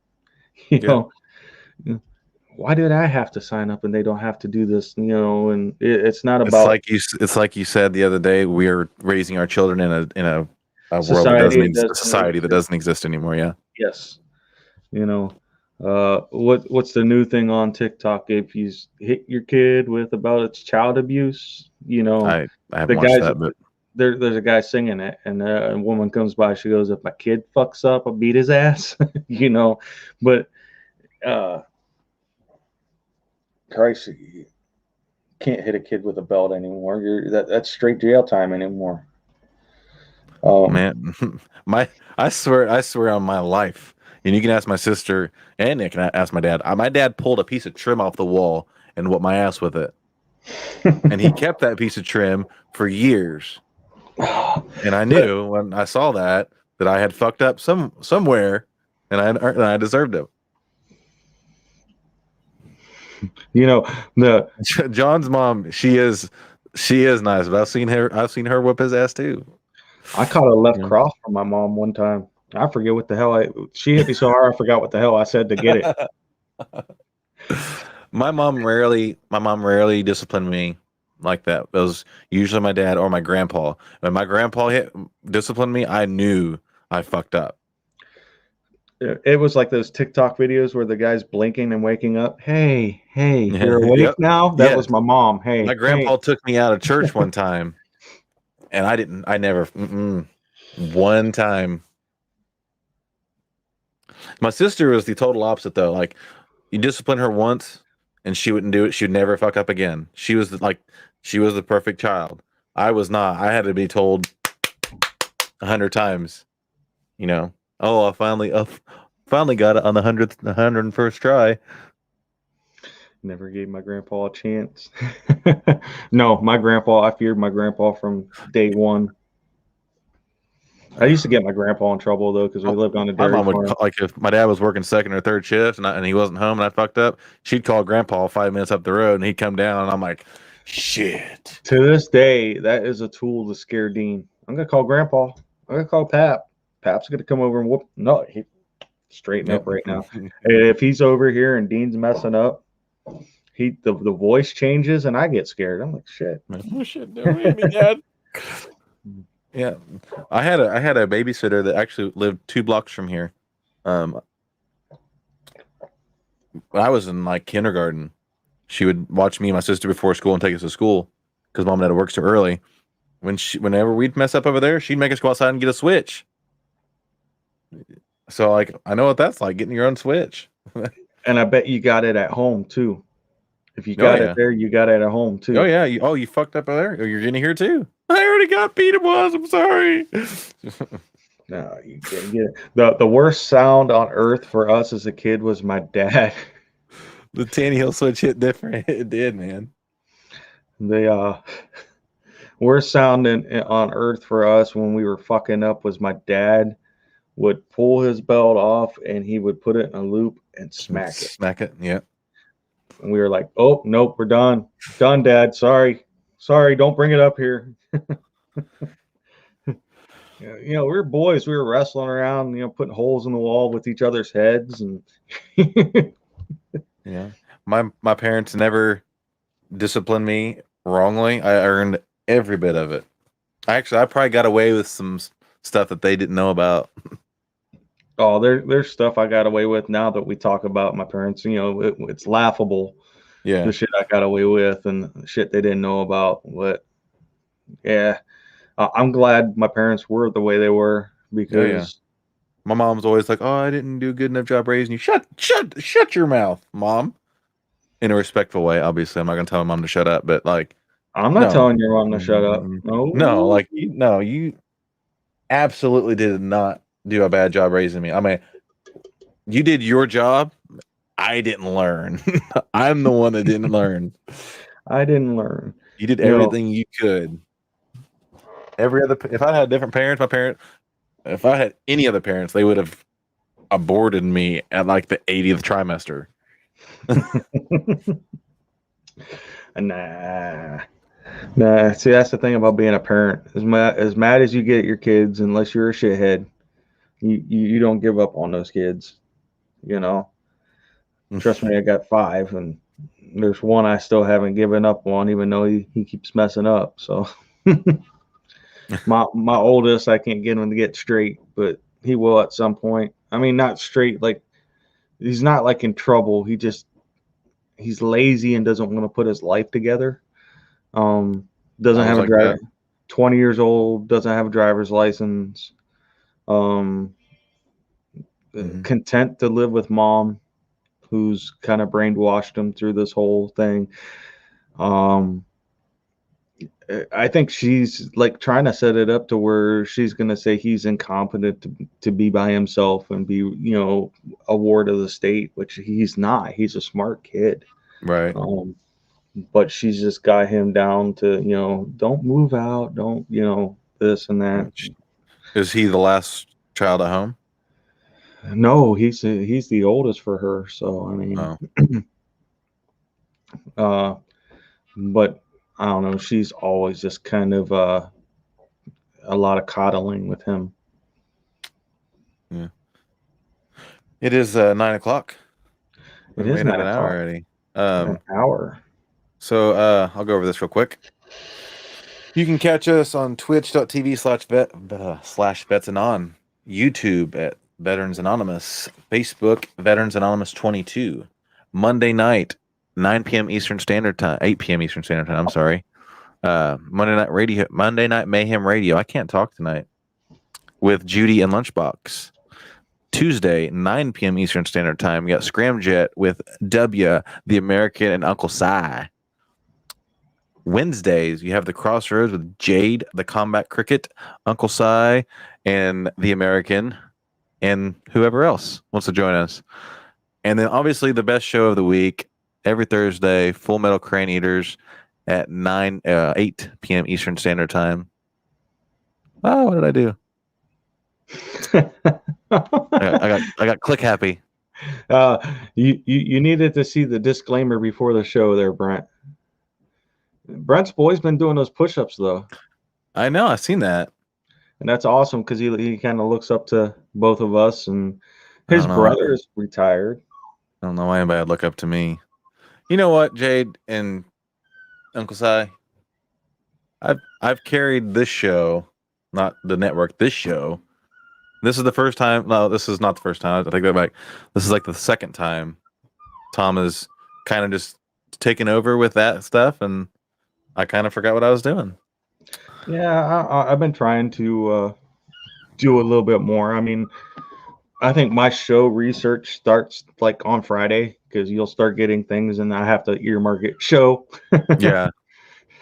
know, why did I have to sign up and they don't have to do this? And it's not about It's like you said the other day. We are raising our children in a world that Society doesn't that a society that doesn't exist anymore. Yeah. yes. What's the new thing on TikTok? If you hit your kid with about its child abuse, I the haven't watched guys that, but there's a guy singing it, and a woman comes by. She goes, "If my kid fucks up, I'll beat his ass." But Christ, you can't hit a kid with a belt anymore. That's straight jail time anymore. man, I swear on my life. And you can ask my sister, and Nick can ask my dad. My dad pulled a piece of trim off the wall and whooped my ass with it, and he kept that piece of trim for years. And I knew when I saw that I had fucked up somewhere, and I deserved it. The John's mom, she is nice, but I've seen her whip his ass too. I caught a left cross from my mom one time. I forget what the hell she hit me so hard I forgot what the hell I said to get it. My mom rarely disciplined me like that. It was usually my dad or my grandpa. When my grandpa disciplined me, I knew I fucked up. It was like those TikTok videos where the guy's blinking and waking up. Hey, you're awake Yep. now? That was my mom. Hey, my grandpa took me out of church one time, and I never one time. My sister was the total opposite, though. Like, you discipline her once, and she wouldn't do it. She'd never fuck up again. She was the perfect child. I was not. I had to be told 100 times. Oh, I finally got it on the 101st try. Never gave my grandpa a chance. No, I feared my grandpa from day one. I used to get my grandpa in trouble though because we lived on a dairy farm. Like if my dad was working second or third shift and he wasn't home and I fucked up, she'd call grandpa 5 minutes up the road and he'd come down and I'm like, shit. To this day, that is a tool to scare Dean. I'm gonna call grandpa. I'm gonna call Pap. Pap's gonna come over and whoop. No, he straighten up right now. If he's over here and Dean's messing up, the voice changes and I get scared. I'm like, shit. Oh, shit, don't hit me, Dad. Yeah, I had a babysitter that actually lived 2 blocks from here. I was in like kindergarten. She would watch me and my sister before school and take us to school because mom and dad work so early. Whenever we'd mess up over there, she'd make us go outside and get a switch. So like, I know what that's like, getting your own switch. And I bet you got it at home too. If you got it there, you got it at home too. Oh yeah. You fucked up over there. Oh, you're getting here too. I already got beat it was. I'm sorry. No, you can't get it. The worst sound on earth for us as a kid was my dad. The Tannehill switch hit different. It did, man. The worst sound on earth for us when we were fucking up was my dad would pull his belt off and he would put it in a loop and smack it. Smack it, yeah. And we were like, oh, nope, we're done. Done, Dad. Sorry, don't bring it up here. We were boys. We were wrestling around, putting holes in the wall with each other's heads. And yeah. My parents never disciplined me wrongly. I earned every bit of it. I probably got away with some stuff that they didn't know about. Oh, there's stuff I got away with now that we talk about my parents. It's laughable. Yeah. The shit I got away with and shit they didn't know about. But yeah, I'm glad my parents were the way they were because my mom's always like, "Oh, I didn't do a good enough job raising you." Shut your mouth, Mom. In a respectful way, obviously. I'm not gonna tell my mom to shut up, but like, I'm not telling your mom to shut up. No, like you absolutely did not do a bad job raising me. I mean, you did your job. I didn't learn. I'm the one that didn't learn. I didn't learn. You did You know- everything you could. If I had different parents, if I had any other parents, they would have aborted me at like the 80th trimester. Nah. See, that's the thing about being a parent. As mad as you get at your kids, unless you're a shithead, you don't give up on those kids. You know. Trust me, I got 5, and there's one I still haven't given up on, even though he keeps messing up. So my oldest, I can't get him to get straight, but he will at some point. I mean, not straight, like he's not like in trouble. He's lazy and doesn't want to put his life together. Doesn't have a like driver. that. 20 years old, doesn't have a driver's license. Content to live with mom, who's kind of brainwashed him through this whole thing. I think she's like trying to set it up to where she's going to say he's incompetent to be by himself and be, you know, a ward of the state, which he's not. He's a smart kid. Right. But she's just got him down to, you know, don't move out, don't, you know, this and that. Is he the last child at home? No, he's the oldest for her. So, I mean, but I don't know. She's always just kind of a lot of coddling with him. Yeah. It is 9:00. It We've is made 9 an hour o'clock. already. An hour. So I'll go over this real quick. You can catch us on twitch.tv/vetsanon, YouTube at Veterans Anonymous, Facebook Veterans Anonymous 22, Monday night 9 p.m. Eastern Standard Time, 8 p.m. Eastern Standard Time. I'm sorry. Monday Night Mayhem Radio. I can't talk tonight. With Judy and Lunchbox. Tuesday 9 p.m. Eastern Standard Time. We got Scramjet with W, the American, and Uncle Si. Wednesdays, you have the Crossroads with Jade, the Combat Cricket, Uncle Si, and the American, and whoever else wants to join us. And then obviously the best show of the week, every Thursday, Full Metal Crane Eaters at 8 p.m. Eastern Standard Time. Oh, what did I do? I got click happy. You needed to see the disclaimer before the show there, Brent. Brent's boy's been doing those push-ups though. I know, I've seen that. And that's awesome because he kind of looks up to both of us, and his brother is retired. I don't know why anybody would look up to me. You know what, Jade and Uncle Si? I've carried this show, not the network, this show. This is the first time. No, this is not the first time. I take that back. This is like the second time Tom is kind of just taking over with that stuff, and I kind of forgot what I was doing. Yeah, I've been trying to do a little bit more. I mean, I think my show research starts like on Friday because you'll start getting things, and I have to earmark it show. Yeah,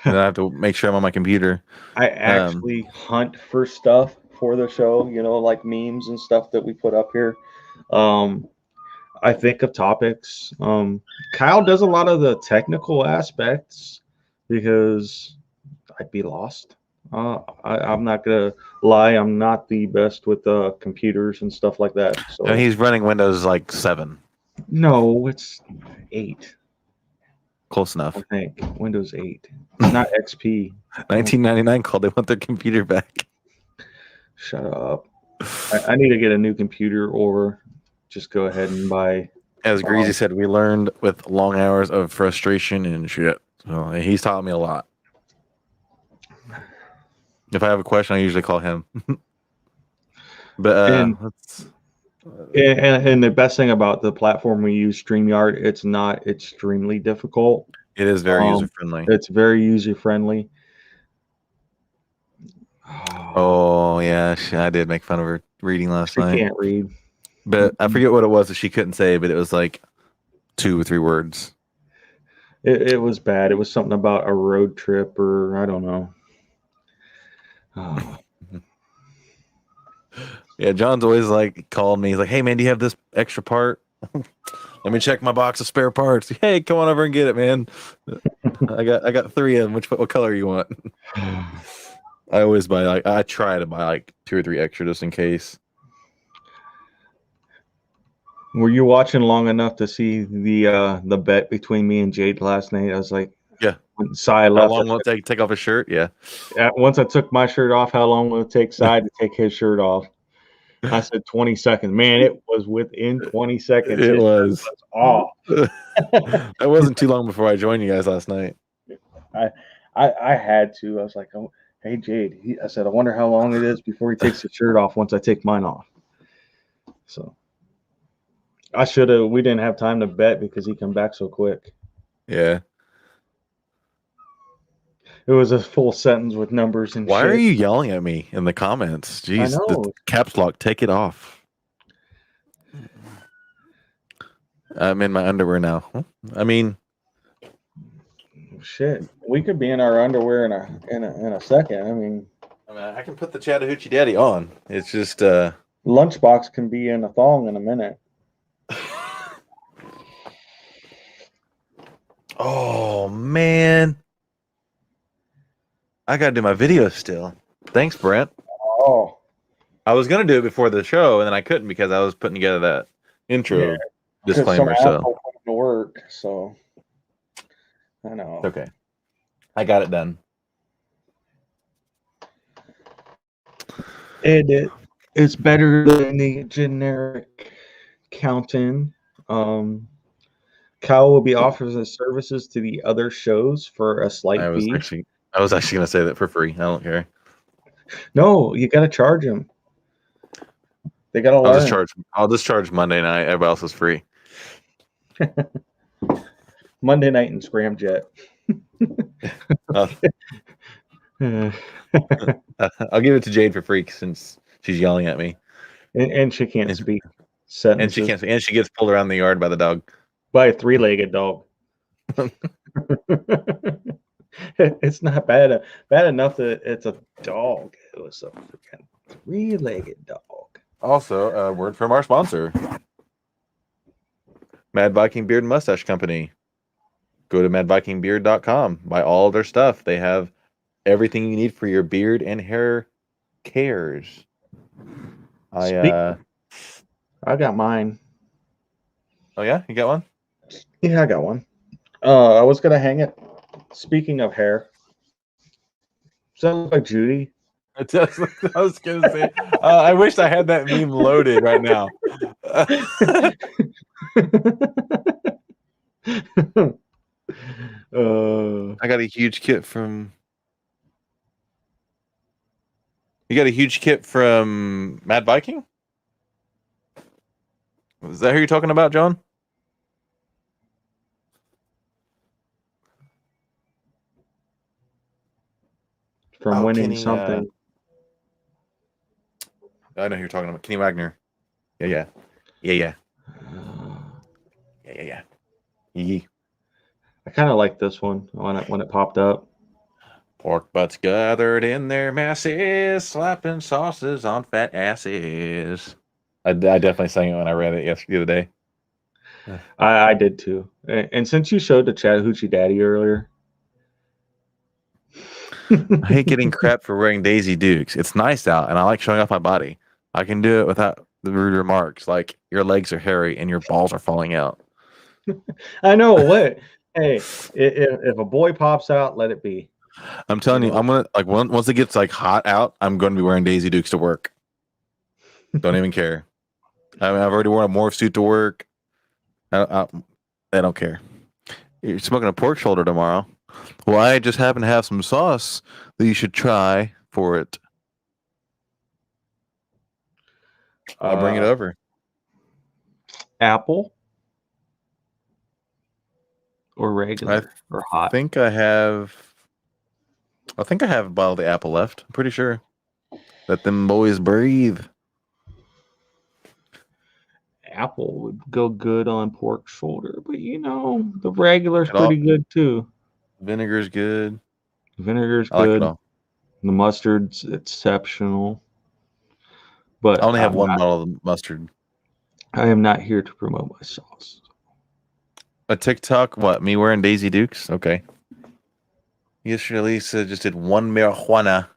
and I have to make sure I'm on my computer. I actually hunt for stuff for the show, you know, like memes and stuff that we put up here. I think of topics. Kyle does a lot of the technical aspects because I'd be lost. I'm not gonna lie, I'm not the best with computers and stuff like that. So No, he's running Windows like 7. no, it's 8. Close enough. I think Windows 8, not XP. 1999 called. They want their computer back. Shut up. I need to get a new computer or just go ahead and buy. As Greasy said, we learned with long hours of frustration and shit. So he's taught me a lot. If I have a question, I usually call him. But and the best thing about the platform we use, StreamYard, it's not extremely difficult. it is very user friendly. It's very user friendly. Oh yeah, I did make fun of her reading last She night. can't read. But I forget what it was that she couldn't say, but it was like 2 or 3 words. It was bad. It was something about a road trip or I don't know. Oh. Yeah, John's always like called me. He's like, "Hey man, do you have this extra part?" Like Let me check my box of spare parts. Hey, come on over and get it, man. I got 3 of them. What color you want? I always buy I try to buy like 2 or 3 extra just in case. Were you watching long enough to see the bet between me and Jade last night? I was like, Yeah. When Cy How left, long will it take off his shirt? Yeah. once I took my shirt off, how long will it take Cy to take his shirt off? I said 20 seconds. Man, it was within 20 seconds. It His was. shirt was off. That wasn't too long before I joined you guys last night. I had to. I was like, oh, hey, Jade. I said, I wonder how long it is before he takes his shirt off once I take mine off. So I should have. We didn't have time to bet because he come back so quick. Yeah. It was a full sentence with numbers and Why shit. are you yelling at me in the comments? Jeez, I know. the caps lock, take it off. I'm in my underwear now. I mean, Shit, we could be in our underwear in a second. I mean, I can put the Chattahoochee Daddy on. It's just Lunchbox can be in a thong in a minute. Oh man, I gotta do my video still. Thanks, Brent. Oh, I was gonna do it before the show, and then I couldn't because I was putting together that intro disclaimer. So put to work. So I know. okay, I got it done. It's better than the generic count-in. Kyle will be offering his services to the other shows for a slight fee. I was actually gonna say that for free. I don't care. No, you got to charge them. They got to learn. I'll just charge Monday night. Everybody else is free. Monday night in Scramjet. I'll give it to Jade for free since she's yelling at me, and she can't speak and she can't speak, and she gets pulled around the yard by the dog. By a 3-legged dog. It's not bad enough that it's a dog. It was a freaking 3-legged dog. Also, a word from our sponsor, Mad Viking Beard and Mustache Company. Go to madvikingbeard.com. Buy all of their stuff. They have everything you need for your beard and hair cares. I got mine. Oh yeah, you got one? Yeah, I got one. I was gonna hang it. Speaking of hair, sounds like Judy. I was gonna say. I wish I had that meme loaded right now. I got a huge kit from. You got a huge kit from Mad Viking? Is that who you're talking about, John? From winning something. I know who you're talking about. Kenny Wagner. Yeah. Yeah. I kind of like this one when it popped up. Pork butts gathered in their masses, slapping sauces on fat asses. I definitely sang it when I read it the other day. I did too. And since you showed the Chattahoochee Daddy earlier, I hate getting crap for wearing Daisy Dukes. It's nice out, and I like showing off my body. I can do it without the rude remarks like your legs are hairy and your balls are falling out. I know what. Hey, if a boy pops out, let it be. I'm telling you, I'm gonna once it gets hot out, I'm going to be wearing Daisy Dukes to work. Don't even care. I mean, I've already worn a morph suit to work. I don't care. You're smoking a pork shoulder tomorrow. Well, I just happen to have some sauce that you should try for it. I'll bring it over. Apple or regular or hot? I think I have a bottle of the apple left. I'm pretty sure. Let them boys breathe. Apple would go good on pork shoulder, but the regular's pretty good too. Vinegar's good. Vinegar's I like good. it all. The mustard's exceptional. But I only have one bottle of mustard. I am not here to promote my sauce. A TikTok? What? Me wearing Daisy Dukes? Okay. Yesterday, Lisa just did one marijuana.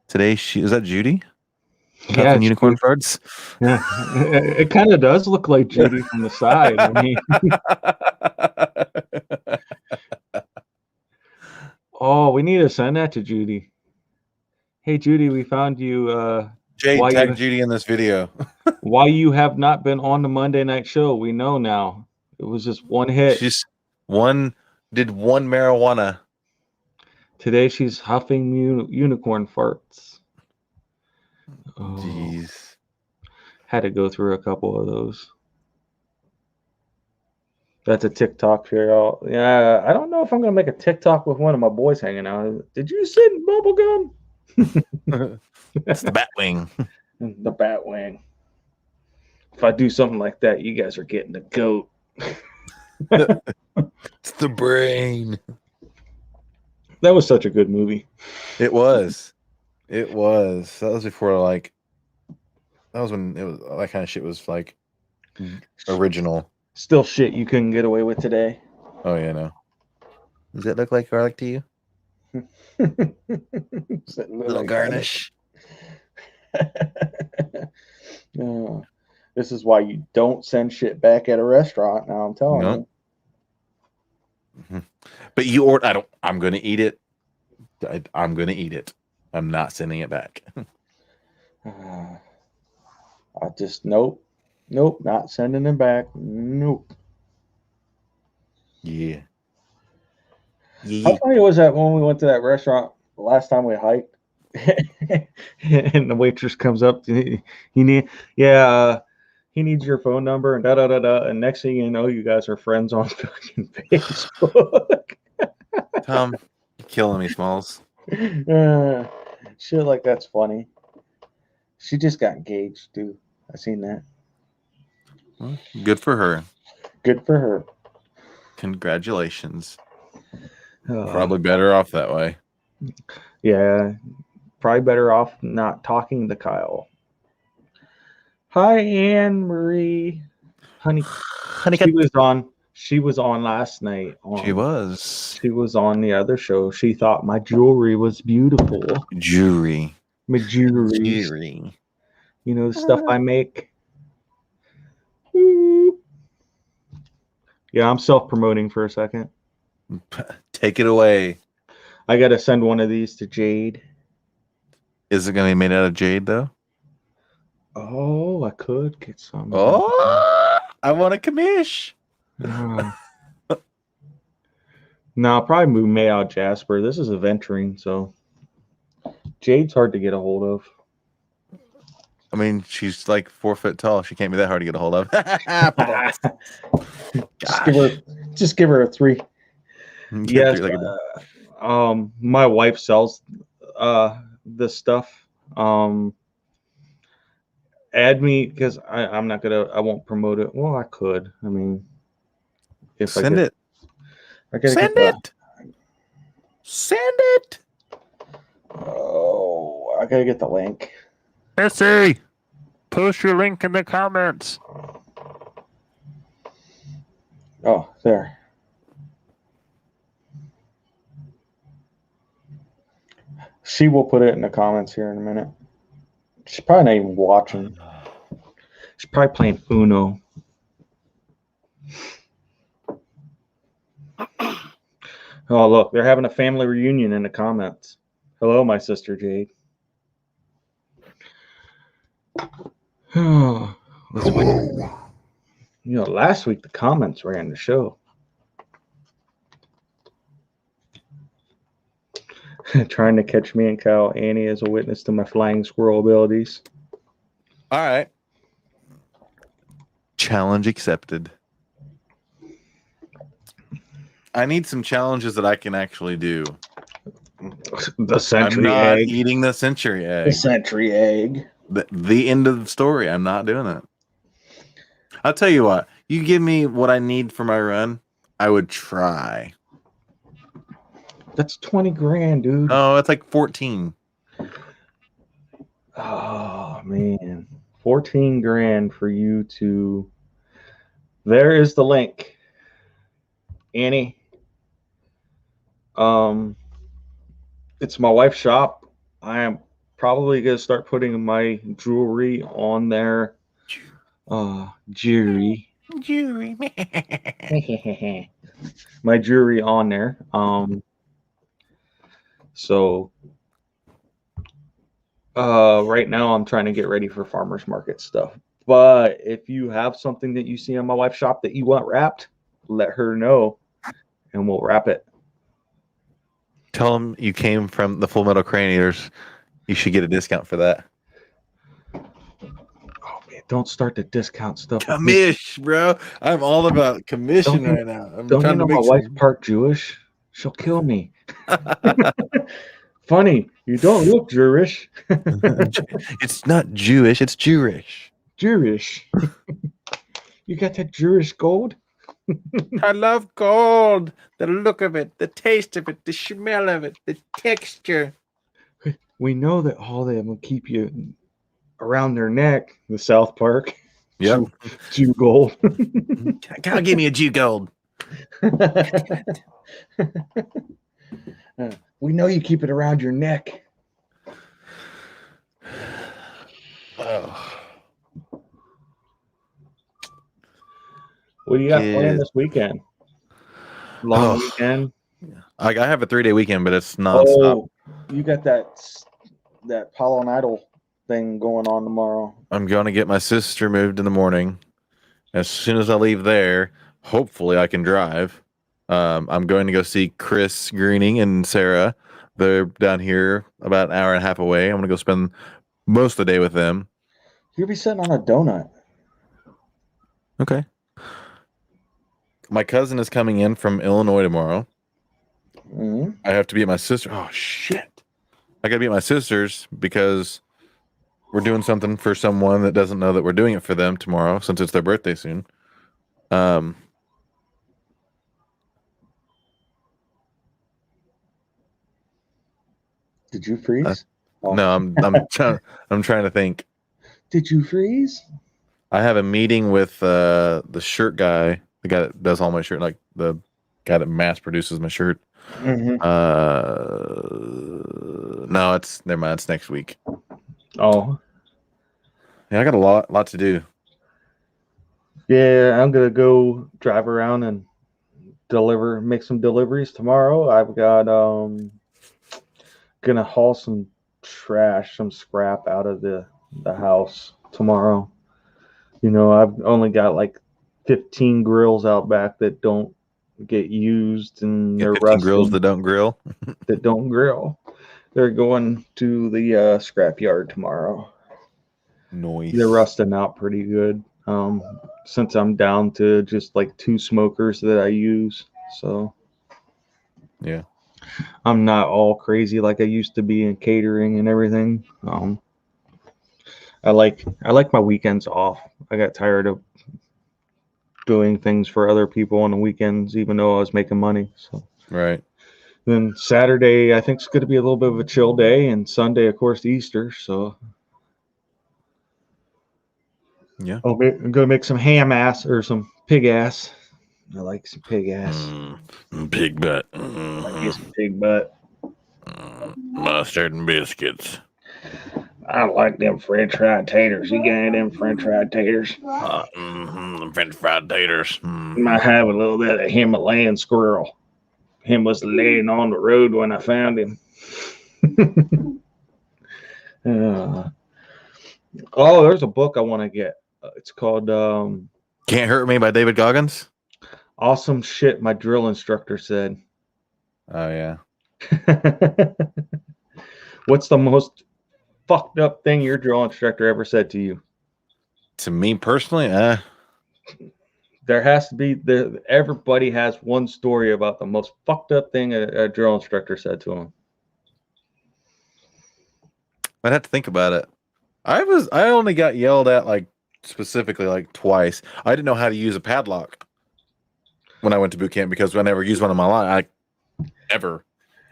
Today, is that Judy? Yeah, Puffing unicorn farts. Yeah, it kind of does look like Judy from the side. I mean, oh, we need to send that to Judy. Hey, Judy, we found you. Jade, why tag you, Judy in this video. why you have not been on the Monday night show? We know now. It was just one hit. She's did one marijuana. Today she's huffing unicorn farts. Oh, Jeez. had to go through a couple of those. That's a TikTok for y'all. Yeah, I don't know if I'm gonna make a TikTok with one of my boys hanging out. Did you sit in bubblegum? It's the Batwing. The Batwing. If I do something like that, you guys are getting the goat. It's the brain. That was such a good movie. It was. It was. That was before that was when it was that kind of shit was like original. Still shit you couldn't get away with today. Oh yeah, no. Does it look like garlic to you? Little garnish. This is why you don't send shit back at a restaurant. Now I'm telling you. But I'm gonna eat it. I'm gonna eat it. I'm not sending it back. I just nope, not sending it back. Nope. Yeah. How funny was that when we went to that restaurant the last time we hiked, and the waitress comes up, he needs your phone number and da da da da, and next thing you know, you guys are friends on fucking Facebook. Tom, you're killing me, Smalls. Shit like that's funny. She just got engaged, dude. I seen that. Well, good for her. Good for her. Congratulations. Probably better off that way. Yeah, probably better off not talking to Kyle. Hi, Anne Marie. Honey, she was on last night. She was. She was on the other show. She thought my jewelry was beautiful. Jewelry. My jewelry. You know, the stuff I make. Yeah, I'm self-promoting for a second. Take it away. I got to send one of these to Jade. Is it going to be made out of jade, though? Oh, I could get some. Oh, I want a commish. No, I'll probably move May out Jasper. This is aventurine, so Jade's hard to get a hold of. I mean, she's like 4 foot tall. She can't be that hard to get a hold of. just give her a 3. Yes. My wife sells this stuff. Add me because I won't promote it. Well, I could. I mean, if Send it. Send it. Oh, I gotta get the link. Missy, post your link in the comments. Oh, there. She will put it in the comments here in a minute. She's probably not even watching. She's probably playing Uno. Oh, look, they're having a family reunion in the comments. Hello, my sister Jade. Let's wait. You know, last week the comments ran the show. Trying to catch me and Kyle Annie as a witness to my flying squirrel abilities. All right. Challenge accepted. I need some challenges that I can actually do. The century I'm not egg. eating the century egg. The century egg. The end of the story. I'm not doing it. I'll tell you what. You give me what I need for my run, I would try. That's 20 grand, dude. Oh, it's like 14. Oh, man. 14 grand for you to... There is the link. Annie. It's my wife's shop. I am probably gonna start putting my jewelry on there. Jewelry. My jewelry on there. So right now I'm trying to get ready for farmers market stuff. But if you have something that you see on my wife's shop that you want wrapped, let her know and we'll wrap it. Tell them you came from the Full Metal Crane Eaters. You should get a discount for that. Oh man, don't start the discount stuff. Commish, bro. I'm all about commission right now. Don't you know my wife's part Jewish? She'll kill me. Funny, you don't look Jewish. It's not Jewish, it's Jewish. Jewish. You got that Jewish gold? I love gold. The look of it, the taste of it, the smell of it, the texture. We know that all of them will keep you around their neck. The South Park. Yep. Jew gold. Gotta give me a Jew gold. We know you keep it around your neck. Oh. What do you got planned this weekend? Long weekend? I have a 3-day weekend, but it's nonstop. Oh, you got that Pollen Idol thing going on tomorrow. I'm going to get my sister moved in the morning. As soon as I leave there, hopefully I can drive. I'm going to go see Chris Greening and Sarah. They're down here about an hour and a half away. I'm going to go spend most of the day with them. You'll be sitting on a donut. Okay. My cousin is coming in from Illinois tomorrow. Mm-hmm. I have to be at my sister. Oh, shit. I got to be at my sister's because we're doing something for someone that doesn't know that we're doing it for them tomorrow since it's their birthday soon. Did you freeze? No, I'm trying to think. Did you freeze? I have a meeting with the shirt guy, the guy that does all my shirt, like the guy that mass produces my shirt. Mm-hmm. No, never mind. It's next week. Oh, yeah, I got a lot to do. Yeah, I'm gonna go drive around and make some deliveries tomorrow. I've got gonna haul some trash, some scrap out of the house tomorrow. You know, I've only got like 15 grills out back that don't get used, and they're 15 grills that don't grill. That don't grill. They're going to the scrap yard tomorrow. Noise. They're rusting out pretty good. Since I'm down to just like 2 smokers that I use, so yeah, I'm not all crazy like I used to be in catering and everything. I like my weekends off. I got tired of doing things for other people on the weekends, even though I was making money. So right. Then Saturday, I think it's going to be a little bit of a chill day, and Sunday, of course, Easter. So yeah, I'm going to make some ham ass or some pig ass. I like some pig ass. Pig butt. I get some pig butt. Mustard and biscuits. I like them French fried taters. You got any of them French fried taters? French fried taters. Might have a little bit of Himalayan squirrel. Him was laying on the road when I found him. There's a book I want to get. It's called Can't Hurt Me by David Goggins. Awesome Shit My Drill Instructor Said. Oh, yeah. What's the most fucked up thing your drill instructor ever said to you? To me personally, there has to be everybody has one story about the most fucked up thing a drill instructor said to him. I'd have to think about it. I only got yelled at like specifically like twice. I didn't know how to use a padlock when I went to boot camp because I never used one in my life. Ever.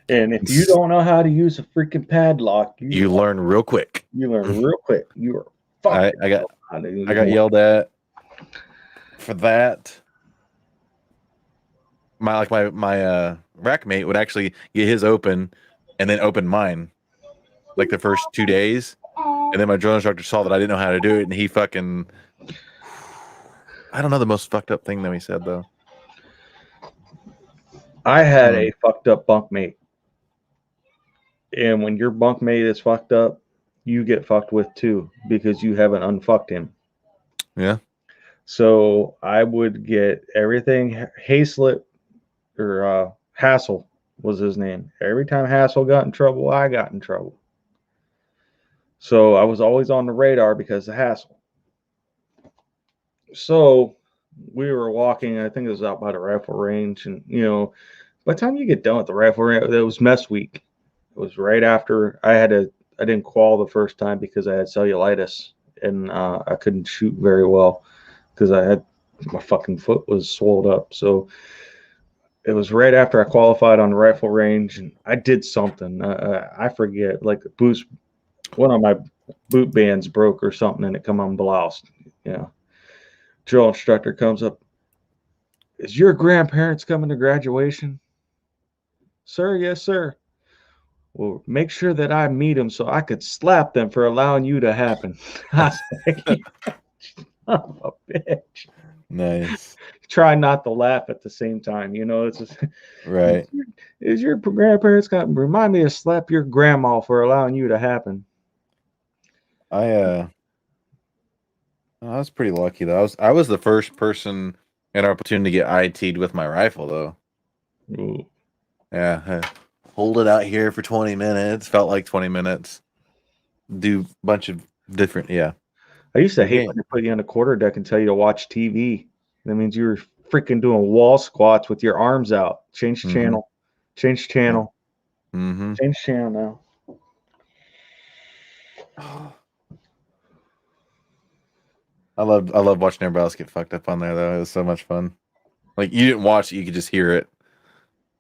And if you don't know how to use a freaking padlock, you learn real quick. You learn real quick. You are fucking. I got yelled at for that. my rack mate would actually get his open and then open mine like the first 2 days. And then my drill instructor saw that I didn't know how to do it, and he fucking, I don't know the most fucked up thing that he said though. I had a fucked up bunkmate. And when your bunkmate is fucked up, you get fucked with too because you haven't unfucked him. Yeah. So I would get everything. Haslett or Hassel was his name. Every time Hassel got in trouble, I got in trouble. So I was always on the radar because of Hassel. So we were walking, I think it was out by the rifle range. And, you know, by the time you get done with the rifle range, it was mess week. It was right after I didn't qual the first time because I had cellulitis and I couldn't shoot very well because my fucking foot was swelled up. So it was right after I qualified on the rifle range, and I did something. I forget, like one of my boot bands broke or something, and it come unbloused. Yeah. Drill instructor comes up. Is your grandparents coming to graduation? Sir, yes, sir. Well, make sure that I meet them so I could slap them for allowing you to happen. I was like, son of a bitch. Nice. Try not to laugh at the same time. You know, it's just, Right. Is your grandparents going to remind me to slap your grandma for allowing you to happen? I was pretty lucky though. I was the first person in our platoon to get IT'd with my rifle though. Ooh. Yeah. I hold it out here for 20 minutes. Felt like 20 minutes. Do a bunch of different, yeah. I used to hate when they put you on a quarterdeck and tell you to watch TV. That means you were freaking doing wall squats with your arms out. Change channel. Change channel. Mm-hmm. Change channel now. I love watching everybody else get fucked up on there though. It was so much fun. Like you didn't watch it, you could just hear it.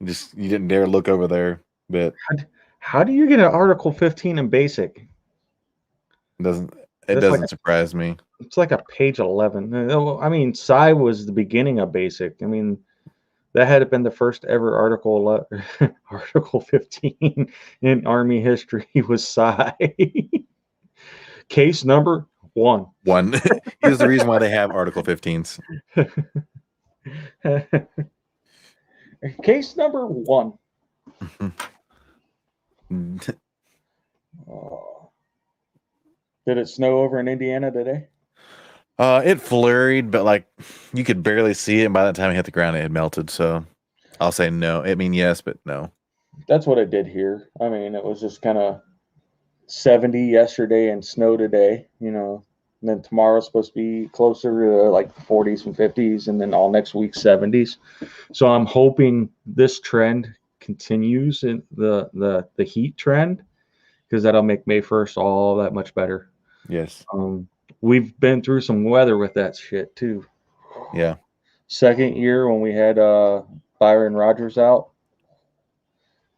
You didn't dare look over there. But how do you get an Article 15 in basic? It doesn't surprise me. It's like a page 11. I mean, Psi was the beginning of basic. I mean, that had been the first ever Article 15 in Army history was Psi. Case number 1. Here's the reason why they have Article 15s. Case number 1. Did it snow over in Indiana today? It flurried, but like you could barely see it. And by the time it hit the ground, it had melted. So I'll say no. I mean, yes, but no. That's what it did here. I mean, it was just kind of 70 yesterday and snow today, you know. And then tomorrow's supposed to be closer to like 40s and 50s, and then all next week 70s. So I'm hoping this trend continues in the heat trend, because that'll make May 1st all that much better. Yes. We've been through some weather with that shit too. Yeah. Second year when we had Byron Rogers out,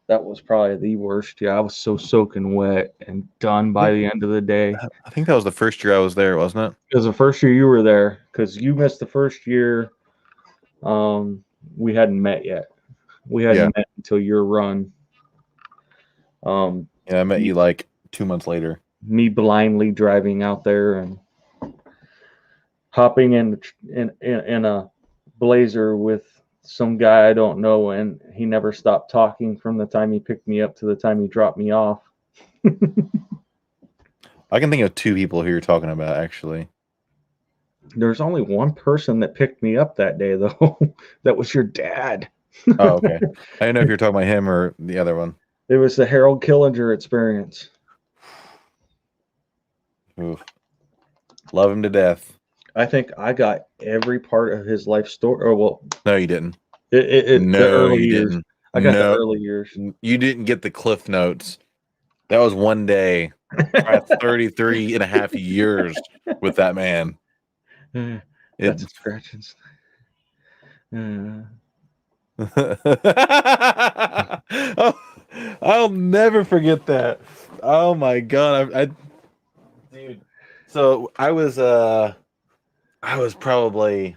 that was probably the worst. Yeah, I was so soaking wet and done by the end of the day. I think that was the first year I was there, wasn't it? It was the first year you were there, because you missed the first year. We hadn't met yet. We hadn't met until your run. Yeah, I met you like 2 months later. Me blindly driving out there and hopping in a Blazer with some guy I don't know, and he never stopped talking from the time he picked me up to the time he dropped me off. I can think of 2 people who you're talking about, actually. There's only one person that picked me up that day, though. That was your dad. Oh, okay. I didn't know if you're talking about him or the other one. It was the Harold Killinger experience. Oof. Love him to death. I think I got every part of his life story. Or, well, No, you didn't. No, No, the early you years. didn't. I got No. the early years. You didn't get the Cliff Notes. That was one day. I had 33 and a half years with that man. That's scratches. Oh, I'll never forget that. Oh my god, dude. So I was probably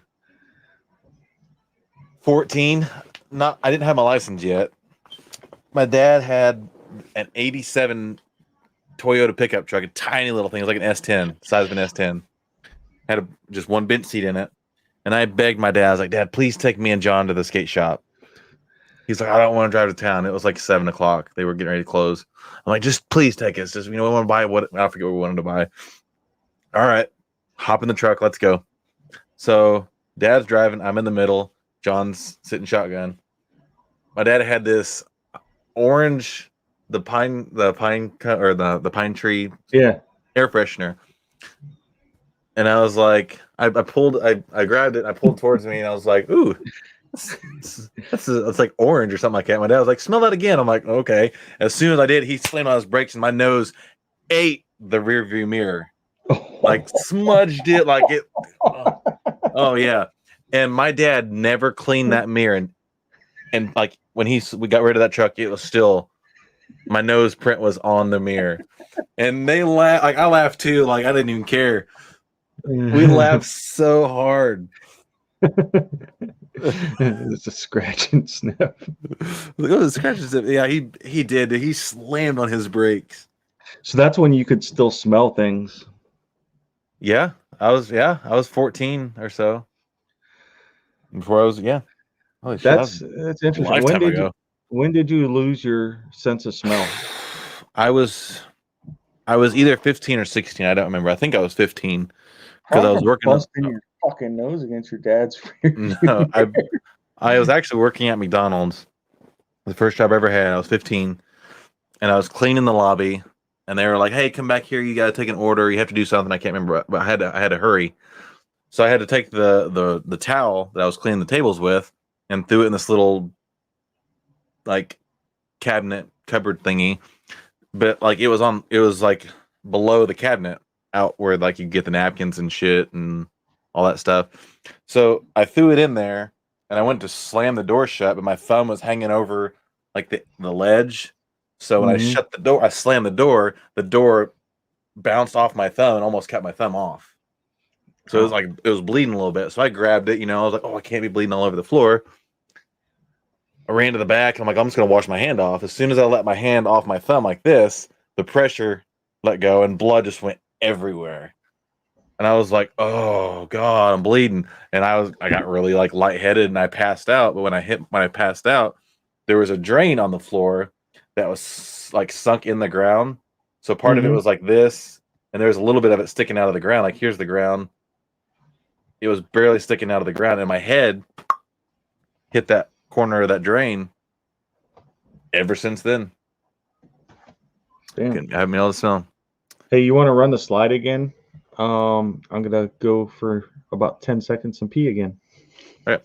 14, I didn't have my license yet. My dad had an 87 Toyota pickup truck, a tiny little thing. It was like an S10, size of an S10. Had just one bench seat in it. And I begged my dad, I was like, Dad, please take me and John to the skate shop. He's like, I don't want to drive to town. It was like 7 o'clock. They were getting ready to close. I'm like, just please take us. Just, we want to buy what, I forget what we wanted to buy. All right. Hop in the truck. Let's go. So Dad's driving. I'm in the middle. John's sitting shotgun. My dad had this orange, the pine tree air freshener. And I was like, I grabbed it, I pulled towards me, and I was like, ooh, it's like orange or something like that. My dad was like, smell that again. I'm like, okay. As soon as I did, he slammed on his brakes, and my nose ate the rear view mirror. Like smudged it like it. Oh yeah. And my dad never cleaned that mirror, and like when we got rid of that truck, it was still, my nose print was on the mirror. And they laugh, like I laughed too, like I didn't even care. We laughed so hard. It's a scratch and sniff. It was a scratch and sniff. Yeah, he did. He slammed on his brakes. So that's when you could still smell things. Yeah, I was 14 or so. Before I was, holy shit, That's interesting. When did you lose your sense of smell? I was either 15 or 16. I don't remember. I think I was 15 because I was working. Busting your fucking nose against your dad's. No, I was actually working at McDonald's. The first job I ever had. I was 15, and I was cleaning the lobby. And they were like, "Hey, come back here. You got to take an order. You have to do something." I can't remember, but I had to hurry. So I had to take the towel that I was cleaning the tables with and threw it in this little like cupboard thingy. But like it was like below the cabinet, out where like you get the napkins and shit and all that stuff. So I threw it in there, and I went to slam the door shut, but my thumb was hanging over like the ledge. So when I shut the door, I slammed the door bounced off my thumb and almost cut my thumb off. So it was bleeding a little bit. So I grabbed it, I was like, oh, I can't be bleeding all over the floor. I ran to the back, and I'm like, I'm just going to wash my hand off. As soon as I let my hand off my thumb like this, the pressure let go and blood just went everywhere. And I was like, oh God, I'm bleeding. And I got really like lightheaded and I passed out. But when I passed out, there was a drain on the floor that was like sunk in the ground. So part of it was like this, and there was a little bit of it sticking out of the ground. Like here's the ground. It was barely sticking out of the ground, and my head hit that corner of that drain. Ever since then, Damn. I haven't been able to smell. Hey, you want to run the slide again? I'm gonna go for about 10 seconds and pee again. All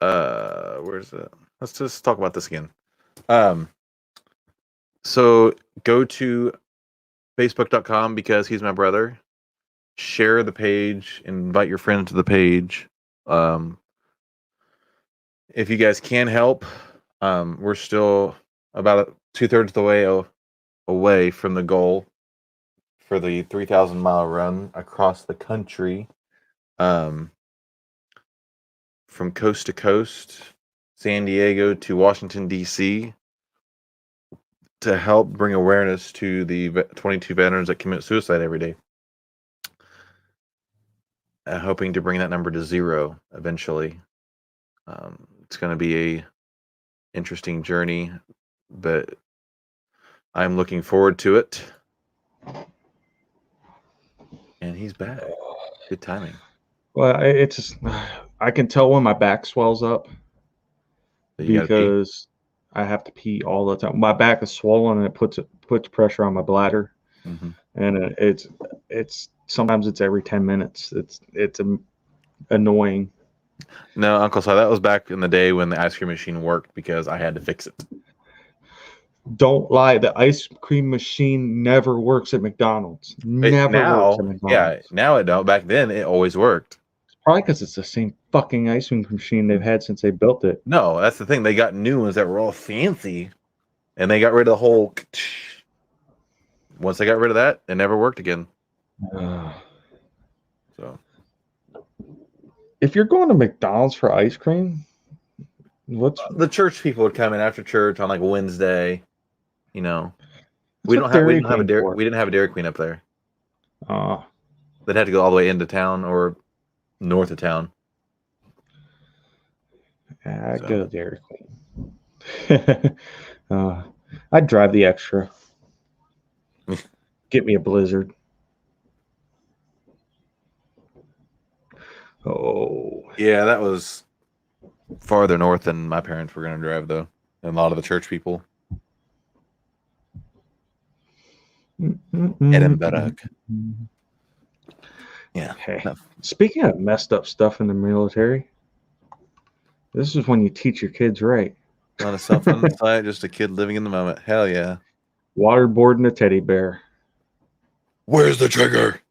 right. Where's it? Let's just talk about this again. So go to facebook.com because he's my brother. Share the page, invite your friends to the page. If you guys can help, we're still about 2/3 the way away from the goal for the 3,000-mile run across the country, from coast to coast, San Diego to Washington, D.C., to help bring awareness to the 22 veterans that commit suicide every day. Hoping to bring that number to 0 eventually. It's going to be a interesting journey, but I'm looking forward to it. And he's back. Good timing. Well, it's just, I can tell when my back swells up because I have to pee all the time. My back is swollen and it puts pressure on my bladder, and it's sometimes it's every 10 minutes. It's annoying. No, Uncle Si, that was back in the day when the ice cream machine worked because I had to fix it. Don't lie. The ice cream machine never works at McDonald's. Never works at McDonald's. Yeah, now it don't. Back then, it always worked. It's probably because it's the same fucking ice cream machine they've had since they built it. No, that's the thing. They got new ones that were all fancy, and they got rid of the whole. Once they got rid of that, it never worked again. So, if you're going to McDonald's for ice cream, What's The church people would come in after church on like Wednesday. You know, we what's don't a have Dairy a dairy. Queen for? We didn't have a Dairy Queen up there. Uh, They'd have to go all the way into town or north of town. I'd So. go to Dairy Queen. I'd drive the extra. Get me a Blizzard. Oh, Yeah, that was farther north than my parents were going to drive, though. And a lot of the church people. Edinburgh. Yeah. Hey, No. speaking of messed up stuff in the military, this is when you teach your kids right. Not a cell phone in sight, just a kid living in the moment. Hell yeah. Waterboarding a teddy bear. Where's the trigger?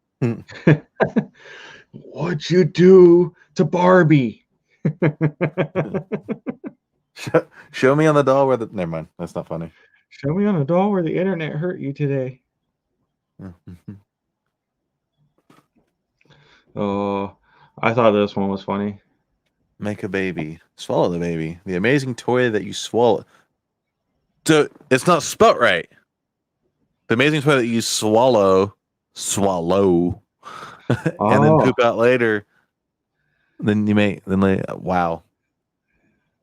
What'd you do to Barbie? Show me on the doll where the. Never mind. That's not funny. Show me on a doll where the internet hurt you today. Oh, I thought this one was funny. Make a baby. Swallow the baby. The amazing toy that you swallow. So it's not spelt right. The amazing toy that you swallow, and then poop out later. Then you make wow.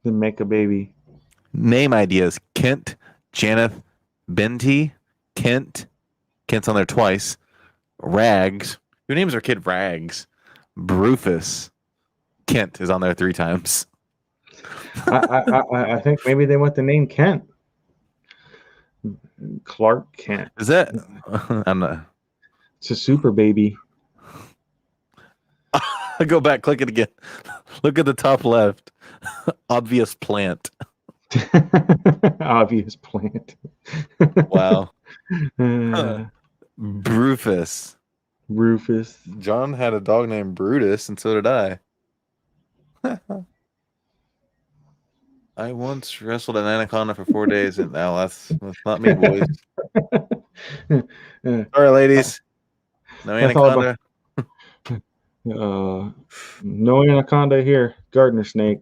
Then make a baby. Name ideas: Kent, Janeth, Benty, Kent. Kent's on there twice. Rags. Who names our kid Rags? Brufus. Kent is on there 3 times. I think maybe they want the name Kent. Clark Kent. Is that? I'm not. It's a super baby. I go back, click it again. Look at the top left. Obvious plant. Obvious plant. Wow. Brufus. Rufus. John had a dog named Brutus, and so did I. I once wrestled an anaconda for 4 days, and now that's not me, boys. Sorry, ladies. No I thought anaconda. No anaconda here. Gardener snake.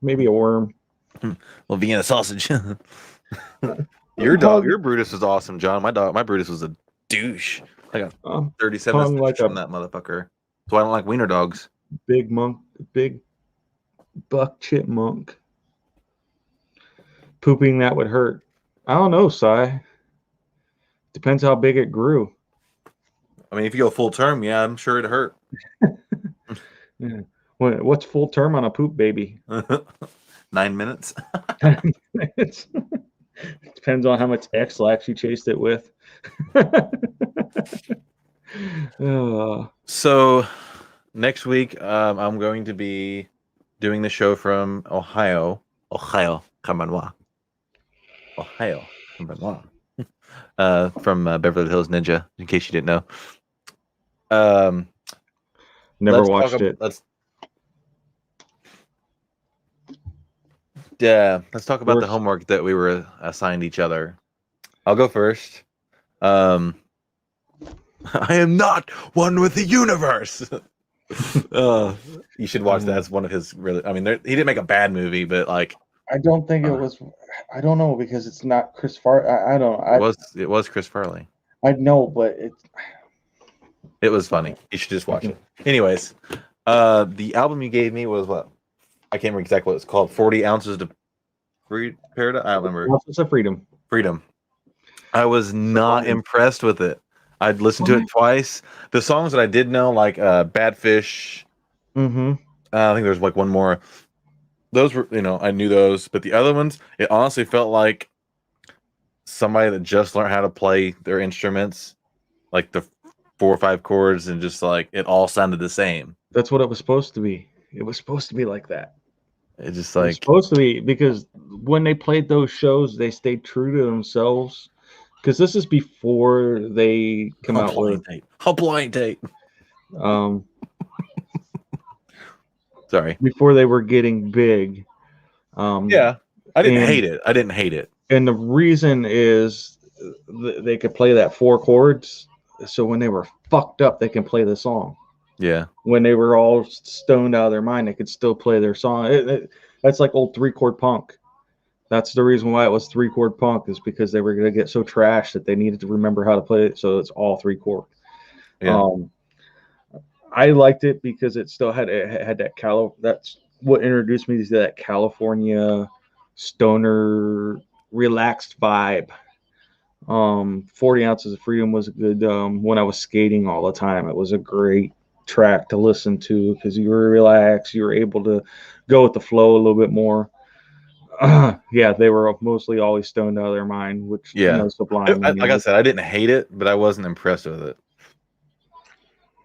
Maybe a worm. Well, Vienna sausage. Your dog, your Brutus is awesome, John. My Brutus was a douche. I got 37 tongue like from that motherfucker. So I don't like wiener dogs. Big buck chipmunk. Pooping that would hurt. I don't know, Si. Depends how big it grew. I mean, if you go full term, yeah, I'm sure it'd hurt. Yeah. What's full term on a poop baby? 9 minutes. It depends on how much X-Lax you chased it with. So next week, I'm going to be doing the show from Ohio, Kamanoa. From Beverly Hills Ninja, in case you didn't know. Never watched it. Let's talk about the homework that we were assigned each other. I'll go first. I am not one with the universe. You should watch that. It's one of his really. I mean, he didn't make a bad movie, but like. I don't think it was. I don't know because it's not Chris Farley. I don't know. It was Chris Farley. I know, but it was funny. You should just watch it. Anyways, the album you gave me was what? I can't remember exactly what it's called. 40 Ounces to Paradise. I don't remember. Ounces of Freedom. I was not impressed with it. I'd listened to it twice. The songs that I did know, like Bad Fish. Mm-hmm. I think there's like one more. Those were, I knew those, but the other ones, it honestly felt like somebody that just learned how to play their instruments, like the 4 or 5 chords, and just like it all sounded the same. That's what it was supposed to be. It was supposed to be like that. It's just like supposed to be, because when they played those shows, they stayed true to themselves. Because this is before they come out with blind date. Sorry. Before they were getting big. Yeah, I didn't hate it. And the reason is they could play that 4 chords, so when they were fucked up, they can play the song. Yeah. When they were all stoned out of their mind, they could still play their song. That's like old 3-chord punk. That's the reason why it was 3-chord punk, is because they were going to get so trashed that they needed to remember how to play it, so it's all 3-chord. Yeah. I liked it because it still had that that's what introduced me to that California stoner relaxed vibe. 40 Ounces of Freedom was a good when I was skating all the time. It was a great track to listen to because you were relaxed, you were able to go with the flow a little bit more. Yeah, they were mostly always stoned out of their mind, which Yeah. Sublime. Like I said, I didn't hate it, but I wasn't impressed with it.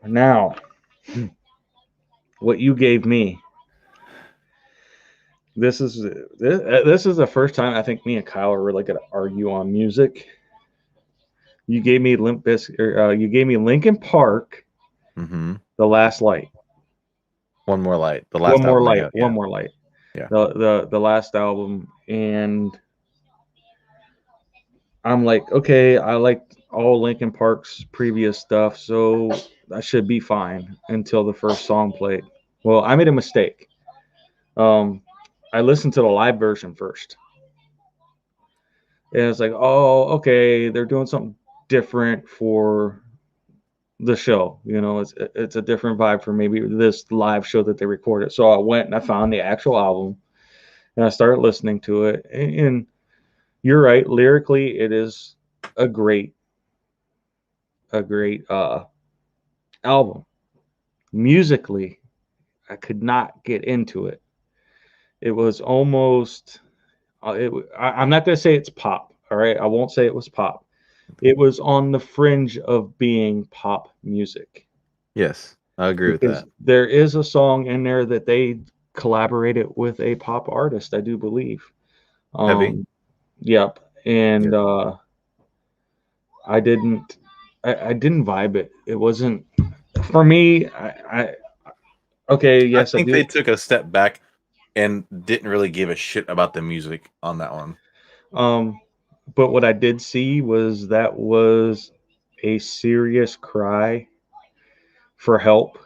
Now, what you gave me. This is the first time I think me and Kyle are really gonna argue on music. You gave me you gave me Linkin Park, Mm-hmm. The Last Light. One More Light. The last One More album they Light. got, One More Light. Yeah. The last album, and I'm like, okay, I liked all Linkin Park's previous stuff, so that should be fine until the first song played. Well, I made a mistake. I listened to the live version first. And it's like, oh, okay, they're doing something different for the show. You know, it's a different vibe for maybe this live show that they recorded. So I went and I found the actual album and I started listening to it. And you're right, lyrically, it is a great album. Musically, I could not get into it. It was almost I'm not going to say it's pop. All right. I won't say it was pop. It was on the fringe of being pop music. Yes, I agree with that. There is a song in there that they collaborated with a pop artist, I do believe. Heavy? Yep. And I didn't vibe it. It wasn't for me. Okay. Yes, I think they took a step back and didn't really give a shit about the music on that one. But what I did see was that was a serious cry for help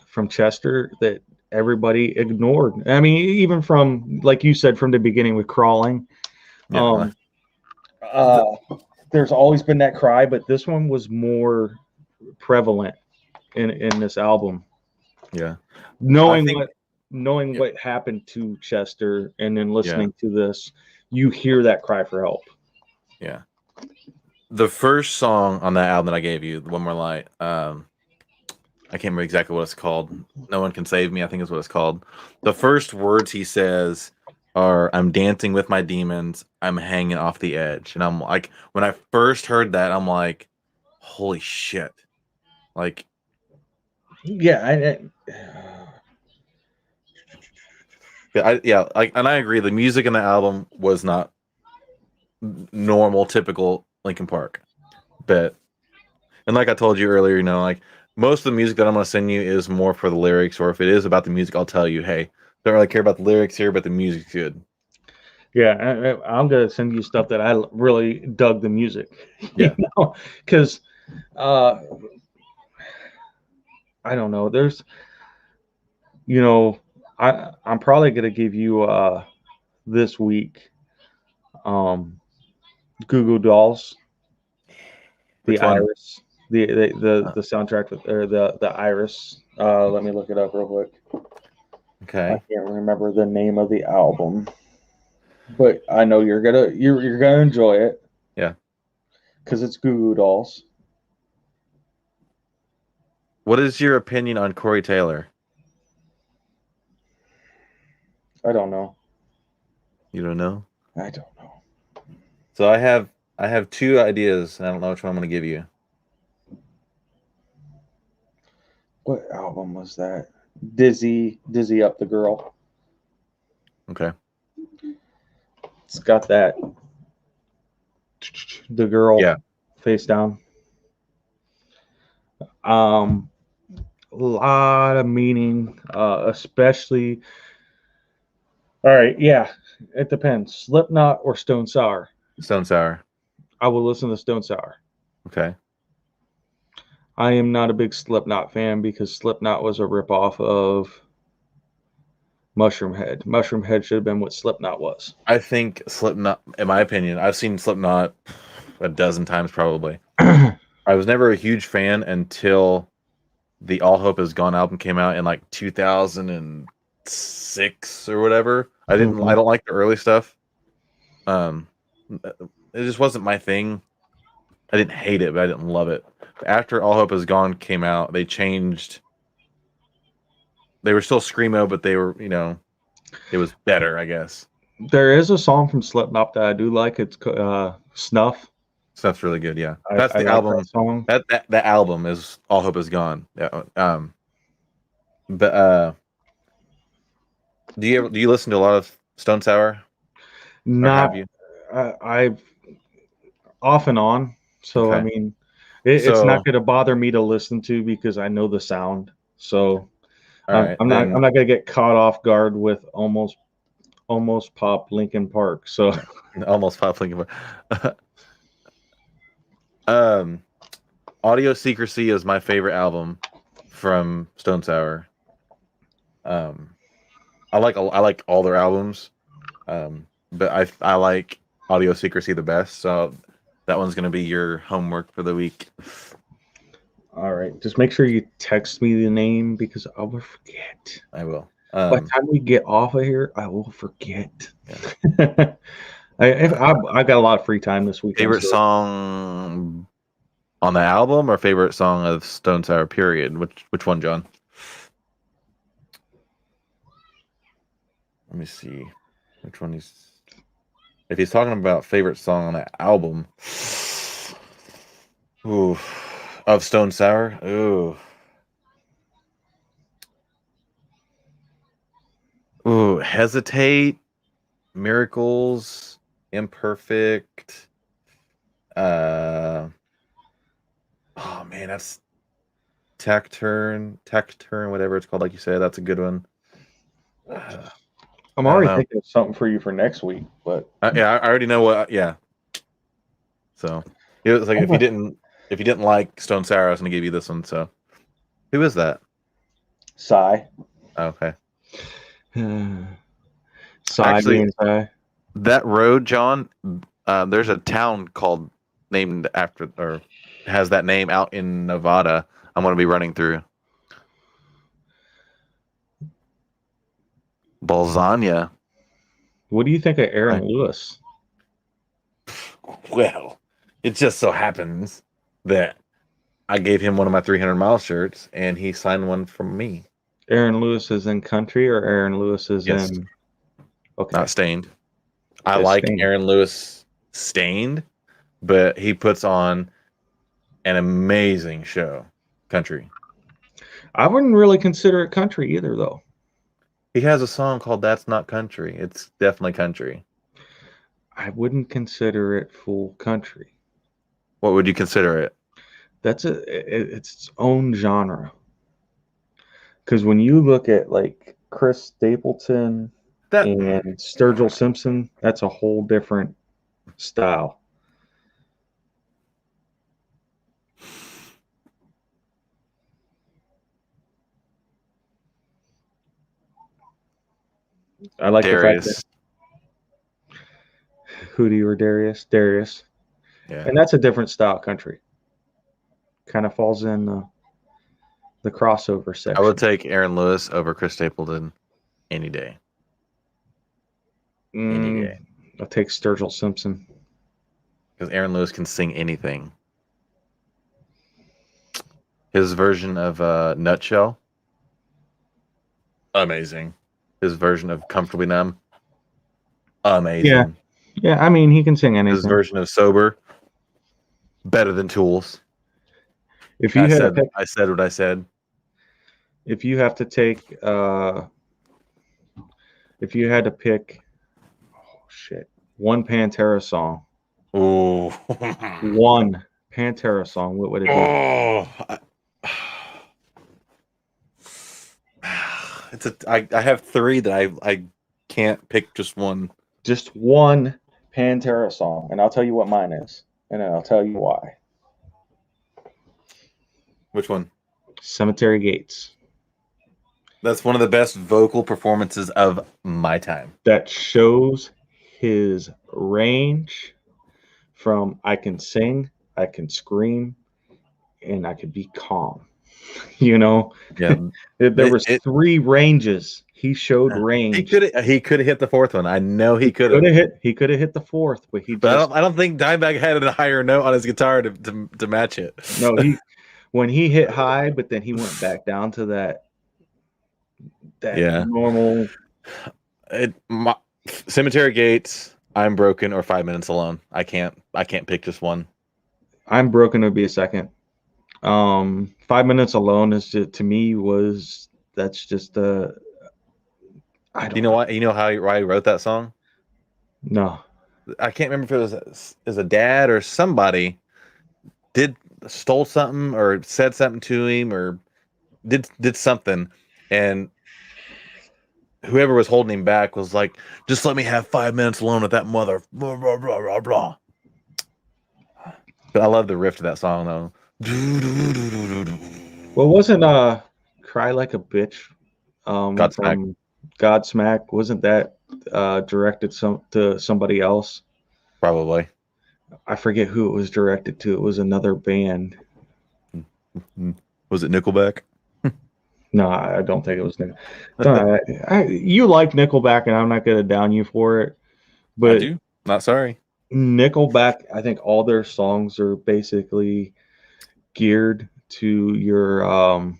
from Chester that everybody ignored. I mean, even from, like you said, from the beginning with Crawling. Yeah. There's always been that cry, but this one was more prevalent in this album. Yeah. Knowing what happened to Chester and then listening to this, you hear that cry for help. Yeah. The first song on that album that I gave you, One More Light, I can't remember exactly what it's called. No One Can Save Me, I think is what it's called. The first words he says are, I'm dancing with my demons, I'm hanging off the edge. And I'm like, when I first heard that, I'm like, holy shit. Like, yeah, and I agree. The music in the album was not normal, typical Linkin Park, and like I told you earlier, you know, like most of the music that I'm going to send you is more for the lyrics, or if it is about the music, I'll tell you, hey, don't really care about the lyrics here, but the music's good. Yeah, I'm gonna send you stuff that I really dug the music. Yeah, because I don't know. There's, you know, I'm probably gonna give you this week, Goo Goo Dolls, the Iris, the soundtrack or the Iris. Let me look it up real quick. Okay. I can't remember the name of the album, but I know you're gonna enjoy it. Yeah, because it's Goo Goo Dolls. What is your opinion on Corey Taylor? I don't know. You don't know? I don't know. So I have two ideas, and I don't know which one I'm going to give you. What album was that? Dizzy Up the Girl. Okay. It's got that. The girl face down. A lot of meaning, especially. All right, yeah, it depends. Slipknot or Stone Sour? Stone Sour. I will listen to Stone Sour. Okay. I am not a big Slipknot fan because Slipknot was a ripoff of Mushroom Head should have been what Slipknot was. I think Slipknot, in my opinion, I've seen Slipknot a dozen times probably. I was never a huge fan until the All Hope Is Gone album came out in like 2006 or whatever. I don't like the early stuff. It just wasn't my thing. I didn't hate it, but I didn't love it. After All Hope Is Gone came out, they changed. They were still screamo, but they were, it was better, I guess. There is a song from Slipknot that I do like. It's Snuff. Stuff's really good, yeah. That's the album. That song. That album is All Hope Is Gone. Yeah. But do you listen to a lot of Stone Sour? Not you? I've off and on. So Okay. I mean, it's not going to bother me to listen to because I know the sound. So I'm not going to get caught off guard with almost pop Linkin Park. So almost pop Linkin Park. Audio Secrecy is my favorite album from Stone Sour. I like all their albums, but I like Audio Secrecy the best. So that one's gonna be your homework for the week. All right, just make sure you text me the name because I will forget. I will. By the time we get off of here, I will forget. Yeah. I got a lot of free time this week. Favorite song on the album or favorite song of Stone Sour period? Which one, John? Let me see. Which one if he's talking about favorite song on the album, of Stone Sour, Hesitate, Miracles, Imperfect. Oh man, that's Tech Turn, whatever it's called, like you said. That's a good one. I'm already thinking of something for you for next week, but yeah, I already know what. Yeah. So it was like if you didn't like Stone Sour, I was gonna give you this one. So who is that? Psy. Okay. Actually, that road, John. There's a town named after or has that name out in Nevada. I'm gonna be running through. Balzania. What do you think of Aaron Lewis? Well, it just so happens that I gave him one of my 300 mile shirts and he signed one from me. Aaron Lewis is in country or Aaron Lewis is in okay. Not Stained. I like Stained. Aaron Lewis Stained, but he puts on an amazing show. Country. I wouldn't really consider it country either though. He has a song called That's Not Country. It's definitely country. I wouldn't consider it full country. What would you consider it? It's its own genre. Because when you look at like Chris Stapleton and Sturgill Simpson, that's a whole different style. I like Darius. The fact that Hootie or Darius. Yeah. And that's a different style country. Kind of falls in the crossover section. I would take Aaron Lewis over Chris Stapleton any day. Any day. I'll take Sturgill Simpson. Because Aaron Lewis can sing anything. His version of Nutshell. Amazing. His version of Comfortably Numb. Amazing. Yeah, I mean, he can sing anything. His version of Sober. Better than Tools. I said what I said. If you have to take, if you had to pick, one Pantera song. Oh, one Pantera song. What would it be? I have three that I can't pick just one. Just one Pantera song, and I'll tell you what mine is, and then I'll tell you why. Which one? Cemetery Gates. That's one of the best vocal performances of my time. That shows his range from I can sing, I can scream, and I could be calm. You know, Yeah, there was 3 ranges. He showed range. he could have hit the 4th one. I know he could have. He could have hit the 4th, but he But just I don't think Dimebag had a higher note on his guitar to match it. no. When he hit high, but then he went back down to that Yeah. normal. Cemetery Gates, I'm Broken, or 5 Minutes Alone. I can't pick just one. I'm Broken would be a second. 5 Minutes Alone is just, to me that's just I don't You know what? You know why he wrote that song? No. I can't remember if it was a dad or somebody stole something or said something to him or did something, and whoever was holding him back was like, "Just let me have 5 minutes alone with that mother." Blah, blah, blah, blah, blah. But I love the riff to that song though. Well, wasn't "Cry Like a Bitch" Godsmack. from Godsmack? Wasn't that directed to somebody else? Probably. I forget who it was directed to. It was another band. Was it Nickelback? No, I don't think it was Nickelback. You like Nickelback, and I'm not going to down you for it. But I do. Not sorry. Nickelback, I think all their songs are basically geared to your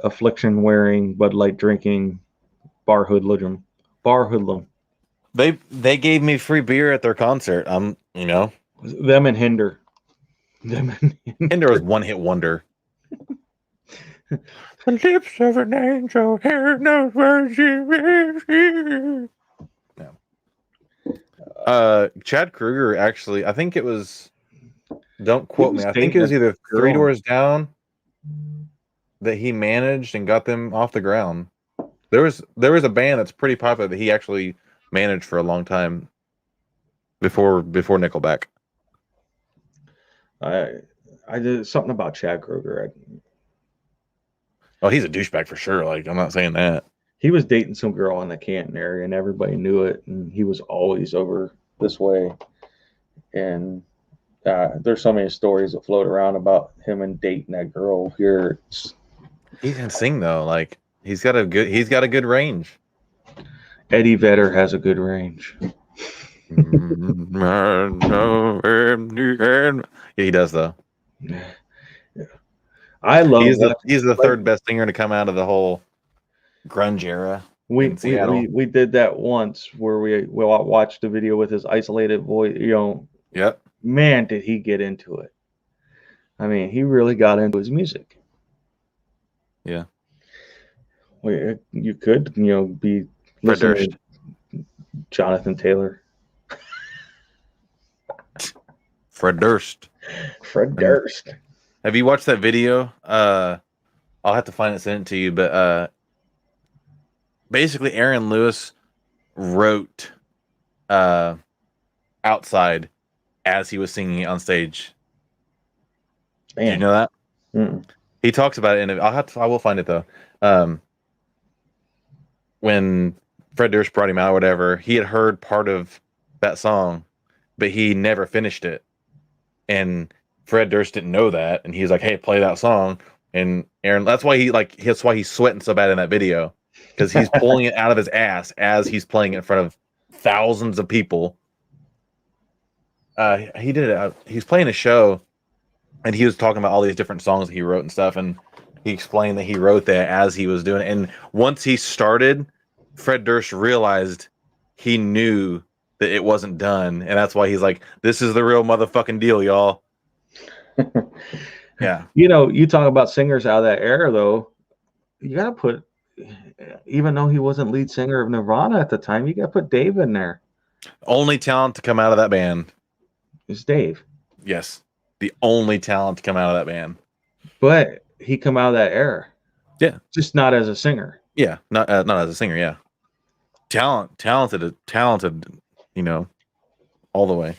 affliction wearing, Bud Light drinking, bar hoodlum. They gave me free beer at their concert. Them and Hinder. Hinder was one hit wonder. The lips of an angel, hair knows where she is. Chad Kruger actually, I think it was. Don't quote me. I think it was dating either a Three girl. Doors Down that he managed and got them off the ground. There was a band that's pretty popular that he actually managed for a long time before Nickelback. I did something about Chad Kroger. Oh, he's a douchebag for sure. Like, I'm not saying that. He was dating some girl in the Canton area, and everybody knew it. And he was always over this way. And there's so many stories that float around about him and dating that girl here. He can sing though. Like, he's got a good range. Eddie Vedder has a good range. Yeah, he does though. I love He's the third best singer to come out of the whole grunge era. we in Seattle. we did that once where we watched a video with his isolated voice. Yep. Man, did he get into it? I mean, he really got into his music. Yeah. Well, you could, be Fred listening to Jonathan Taylor. Fred Durst. Fred Durst. Have you watched that video? I'll have to find it, send it to you. But basically, Aaron Lewis wrote "Outside" as he was singing it on stage. Man. Do you know that? Mm-mm. He talks about it, and I will find it though. When Fred Durst brought him out, or whatever, he had heard part of that song, but he never finished it, and Fred Durst didn't know that, and he's like, "Hey, play that song." And Aaron, that's why he's sweating so bad in that video, because he's pulling it out of his ass as he's playing it in front of thousands of people. He did it. He's playing a show, and he was talking about all these different songs that he wrote and stuff, and he explained that he wrote that as he was doing it. And once he started, Fred Durst realized he knew that it wasn't done, and that's why he's like, "This is the real motherfucking deal, y'all." Yeah. You talk about singers out of that era, though. You got to put, even though he wasn't lead singer of Nirvana at the time, you got to put Dave in there. Only talent to come out of that band. It's Dave. Yes. The only talent to come out of that band. But he come out of that era. Yeah. Just not as a singer. Yeah. Not as a singer. Yeah. Talented, all the way.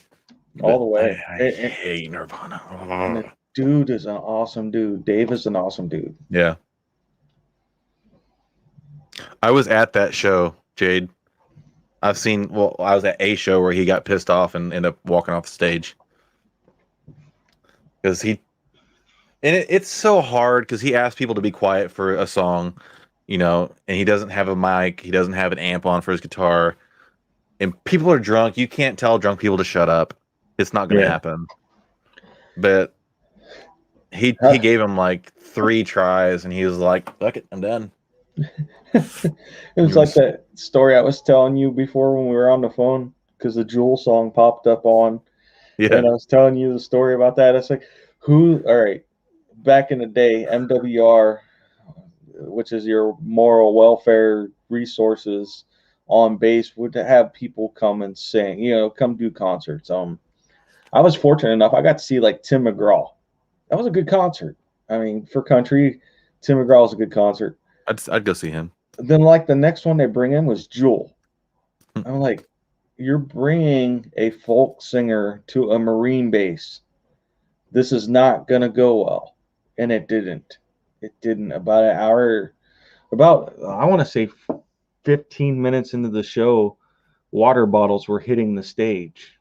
All the way. I hate Nirvana. And the dude is an awesome dude. Dave is an awesome dude. Yeah. I was at that show, Jade. I was at a show where he got pissed off and ended up walking off the stage. Because it's so hard because he asked people to be quiet for a song, and he doesn't have a mic, he doesn't have an amp on for his guitar, and people are drunk. You can't tell drunk people to shut up. It's not going to happen. But he gave him like 3 tries, and he was like, "Fuck it, I'm done." It was like that story I was telling you before when we were on the phone, because the Jewel song popped up on. Yeah. And I was telling you the story about that. It's like, all right, back in the day, MWR, which is your moral welfare resources on base, would have people come and sing, come do concerts. I was fortunate enough, I got to see like Tim McGraw. That was a good concert. I mean, for country, Tim McGraw was a good concert. I'd go see him. Then like the next one they bring in was Jewel. I'm like, you're bringing a folk singer to a Marine base. This is not going to go well. And it didn't. It didn't. About an hour, I want to say 15 minutes into the show, water bottles were hitting the stage.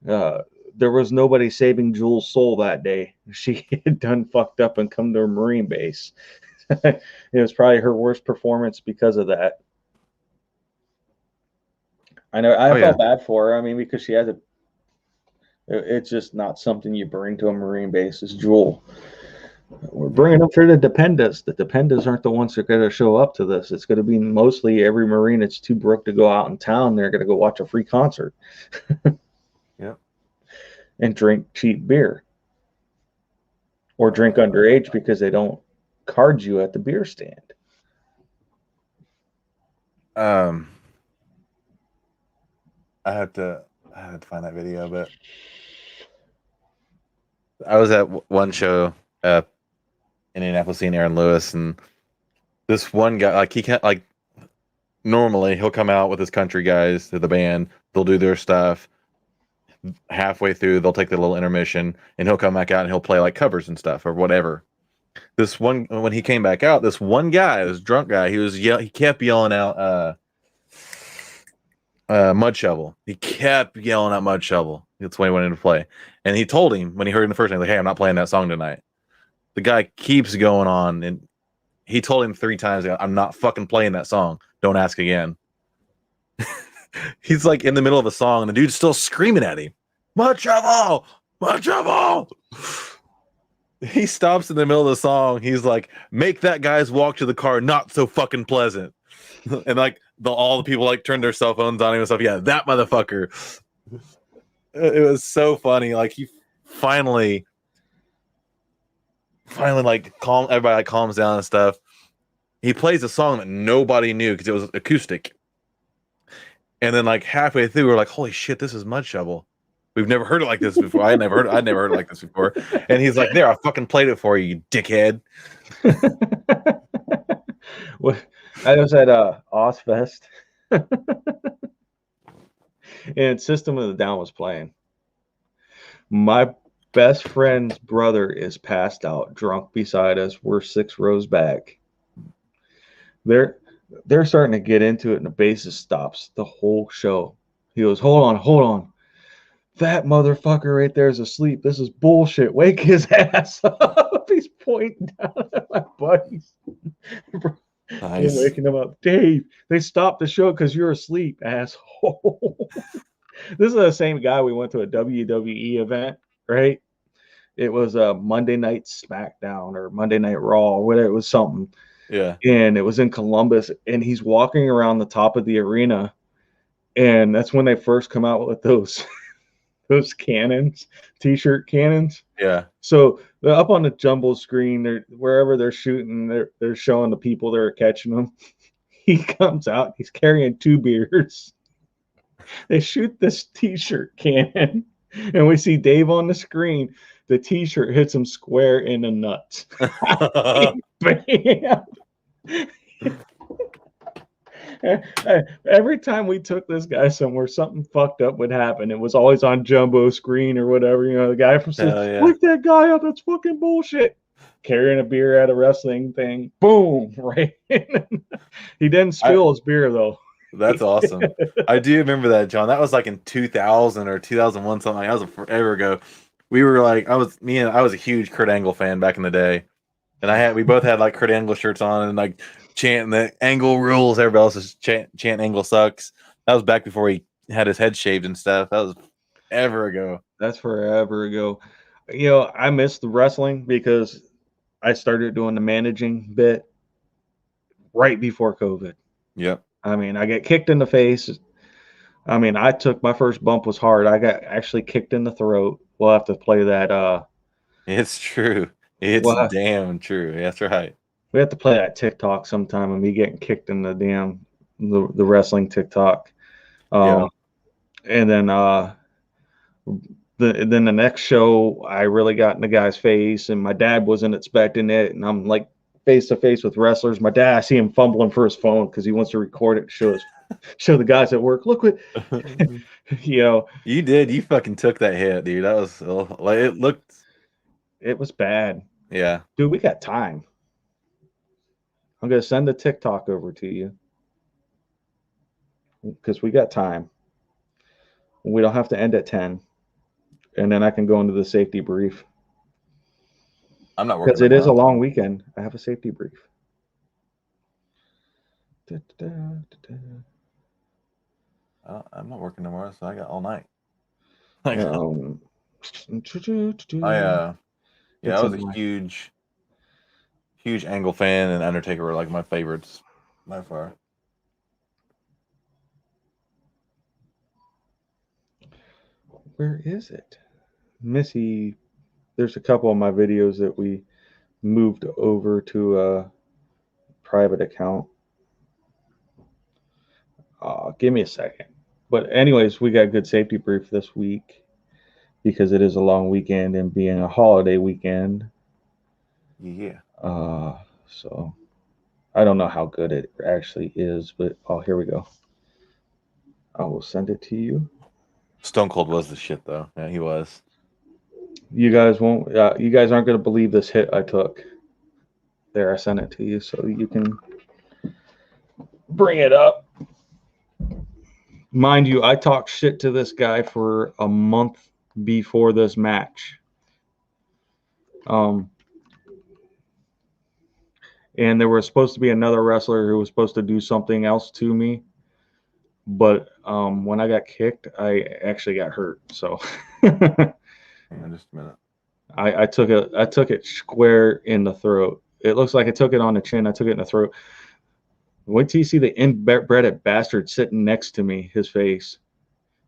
There was nobody saving Jewel's soul that day. She had done fucked up and come to a Marine base. It was probably her worst performance because of that. I know I felt bad for her. I mean, because she has it's just not something you bring to a Marine base. It's Jewel. We're bringing them for the Dependas. The Dependas aren't the ones that are going to show up to this. It's going to be mostly every Marine that's too broke to go out in town. They're going to go watch a free concert. Yeah. And drink cheap beer. Or drink underage because they don't card you at the beer stand. I had to find that video, but I was at one show in Indianapolis seeing Aaron Lewis, and this one guy, like, he can't, like, normally he'll come out with his country guys to the band, they'll do their stuff. Halfway through, they'll take the little intermission, and he'll come back out and he'll play like covers and stuff or whatever. This one, when he came back out, this one guy, this drunk guy, he kept yelling out Mud Shovel. He kept yelling out Mud Shovel. That's when he went into play. And he told him when he heard him the first time, like, "Hey, I'm not playing that song tonight." The guy keeps going on, and he told him 3 times, "I'm not fucking playing that song. Don't ask again." He's like in the middle of a song, and the dude's still screaming at him, "Mud Shovel! Mud Shovel!" He stops in the middle of the song. He's like, "Make that guy's walk to the car not so fucking pleasant." And like all the people like turned their cell phones on him and stuff. Yeah, that motherfucker. It was so funny. Like, he finally like everybody like calms down and stuff. He plays a song that nobody knew because it was acoustic. And then like halfway through, we're like, "Holy shit, this is Mud Shovel. We've never heard it like this before. I'd never heard it like this before." And he's like, "There, I fucking played it for you dickhead." I was at Ozfest, and System of a Down was playing. My best friend's brother is passed out, drunk beside us. We're 6 rows back. They're starting to get into it, and the bassist stops the whole show. He goes, hold on. That motherfucker right there is asleep. This is bullshit. Wake his ass up." He's pointing down at my buddies. Nice. And waking him up. "Dave, they stopped the show because you're asleep, asshole." This is the same guy we went to a WWE event, right? It was a Monday Night SmackDown or Monday Night Raw or whatever. It was something. Yeah. And it was in Columbus, and he's walking around the top of the arena, and that's when they first come out with those cannons, t-shirt cannons. Yeah. So they're up on the jumbo screen. Wherever they're shooting, they're showing the people that are catching them. He comes out. He's carrying 2 beers. They shoot this t-shirt cannon, and we see Dave on the screen. The t-shirt hits him square in the nuts. Bam! Every time we took this guy somewhere, something fucked up would happen. It was always on jumbo screen or whatever. The guy from Wake that guy up. That's fucking bullshit. carrying a beer at a wrestling thing. Boom! Right. He didn't spill his beer though. That's awesome. I do remember that, John. That was like in 2000 or 2001, something. That was forever ago. We were like, I was a huge Kurt Angle fan back in the day, and we both had like Kurt Angle shirts on and like chanting the Angle rules. Everybody else is chanting Angle sucks. That was back before he had his head shaved and stuff. That was ever ago. That's forever ago. You know, I miss the wrestling because I started doing the managing bit right before COVID. Yep. I mean, I get kicked in the face. I mean, I took my first bump was hard. I got actually kicked in the throat. We'll have to play that. It's true. It's damn true. That's right. We have to play that TikTok sometime of me getting kicked in the damn the wrestling TikTok. Yeah. And then then the next show, I really got in the guy's face, and my dad wasn't expecting it, and I'm like face to face with wrestlers. My dad, I see him fumbling for his phone because he wants to record it, show the guys at work. Look what you know. You did. You fucking took that hit, dude. That was like it looked. It was bad. Yeah, dude. We got time. I'm gonna send the TikTok over to you because we got time. We don't have to end at 10, and then I can go into the safety brief. I'm not working because it is a long weekend. I have a safety brief. I'm not working tomorrow, so I got all night. I was a huge Angle fan, and Undertaker were like my favorites by far. Where is it? Missy, there's a couple of my videos that we moved over to a private account. Give me a second. But anyways, we got a good safety brief this week because it is a long weekend and being a holiday weekend. Yeah. So I don't know how good it actually is, but here we go. I will send it to you. Stone Cold was the shit, though. Yeah, he was. You guys won't. You guys aren't going to believe this hit I took. There, I sent it to you so you can bring it up. Mind you, I talked shit to this guy for a month before this match. And there was supposed to be another wrestler who was supposed to do something else to me. But when I got kicked, I actually got hurt. So hang on just a minute. I took it square in the throat. It looks like I took it on the chin. I took it in the throat. Wait till you see the inbred bastard sitting next to me, his face.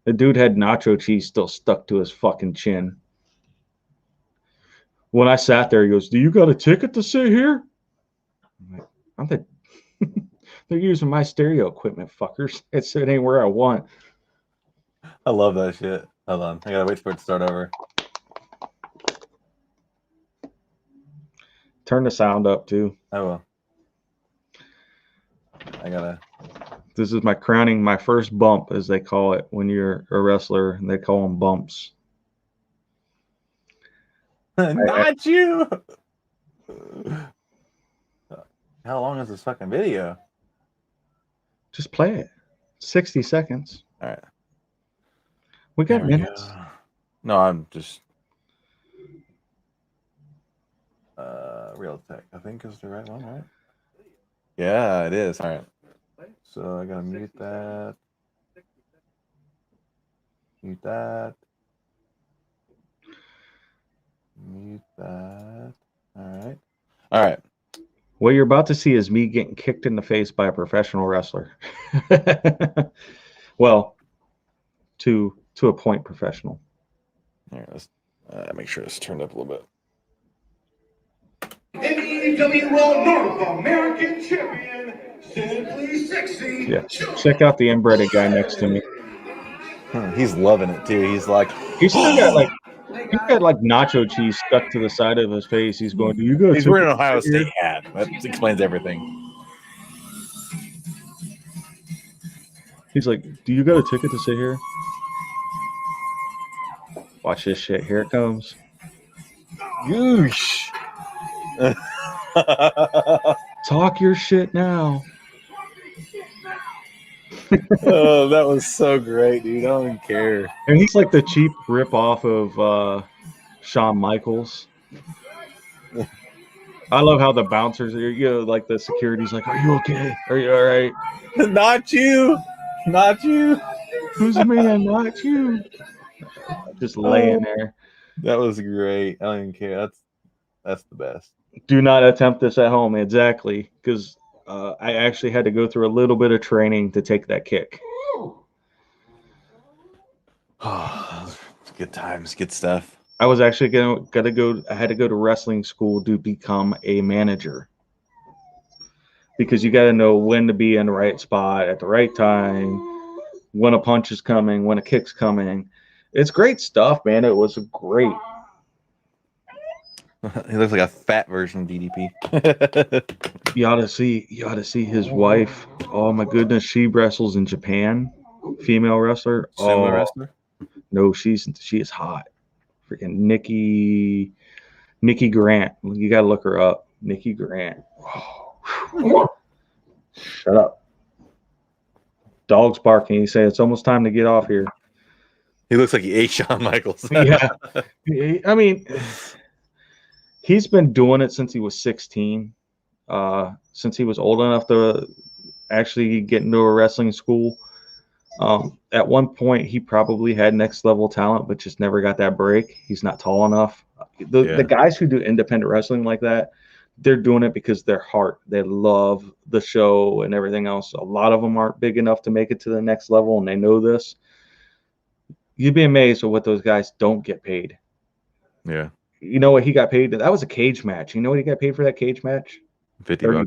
The dude had nacho cheese still stuck to his fucking chin. When I sat there, he goes, "Do you got a ticket to sit here?" I'm like, they're using my stereo equipment, fuckers. It ain't where I want. I love that shit. Hold on. I gotta wait for it to start over. Turn the sound up, too. I will. I gotta. This is my first bump, as they call it when you're a wrestler, and they call them bumps. Not you! How long is this fucking video? Just play it. 60 seconds. All right. We got minutes. Go. No, I'm just Real Tech, I think is the right one, right? Yeah, it is. All right. So I gotta mute that. Mute that. Mute that. All right. All right. What you're about to see is me getting kicked in the face by a professional wrestler. Well, to a point professional. All right, let's make sure it's turned up a little bit. AEW World North American Champion, Simply Sexy. Yeah, check out the inbred guy next to me. He's loving it too. He's like, he's got like nacho cheese stuck to the side of his face. He's going, "Do you guys?" He's wearing an Ohio State hat. That explains everything. He's like, "Do you got a ticket to sit here?" Watch this shit. Here it comes. Goosh. Talk your shit now. Oh, that was so great, dude. I don't even care. And he's like the cheap ripoff of Shawn Michaels. I love how the bouncers, like the security's like, "Are you okay? Are you all right? Not you. Not you. Who's the man? Not you." Just laying there. That was great. I don't even care. That's the best. Do not attempt this at home. Exactly, because I actually had to go through a little bit of training to take that kick. Oh, good times, good stuff. I was actually gotta go. I had to go to wrestling school to become a manager, because you got to know when to be in the right spot at the right time, when a punch is coming, when a kick's coming. It's great stuff, man. It was great. He looks like a fat version of DDP. You ought to see his wife. Oh my goodness, she wrestles in Japan. Female wrestler. Sumo wrestler? No, she is hot. Freaking Nikki Grant. You gotta look her up. Nikki Grant. Shut up. Dog's barking. You say it's almost time to get off here. He looks like he ate Shawn Michaels. Yeah. I mean, he's been doing it since he was 16. Since he was old enough to actually get into a wrestling school. At one point, he probably had next level talent, but just never got that break. He's not tall enough. The guys who do independent wrestling like that, they're doing it because their heart. They love the show and everything else. A lot of them aren't big enough to make it to the next level, and they know this. You'd be amazed at what those guys don't get paid. Yeah. You know what he got paid? That was a cage match. You know what he got paid for that cage match? $50.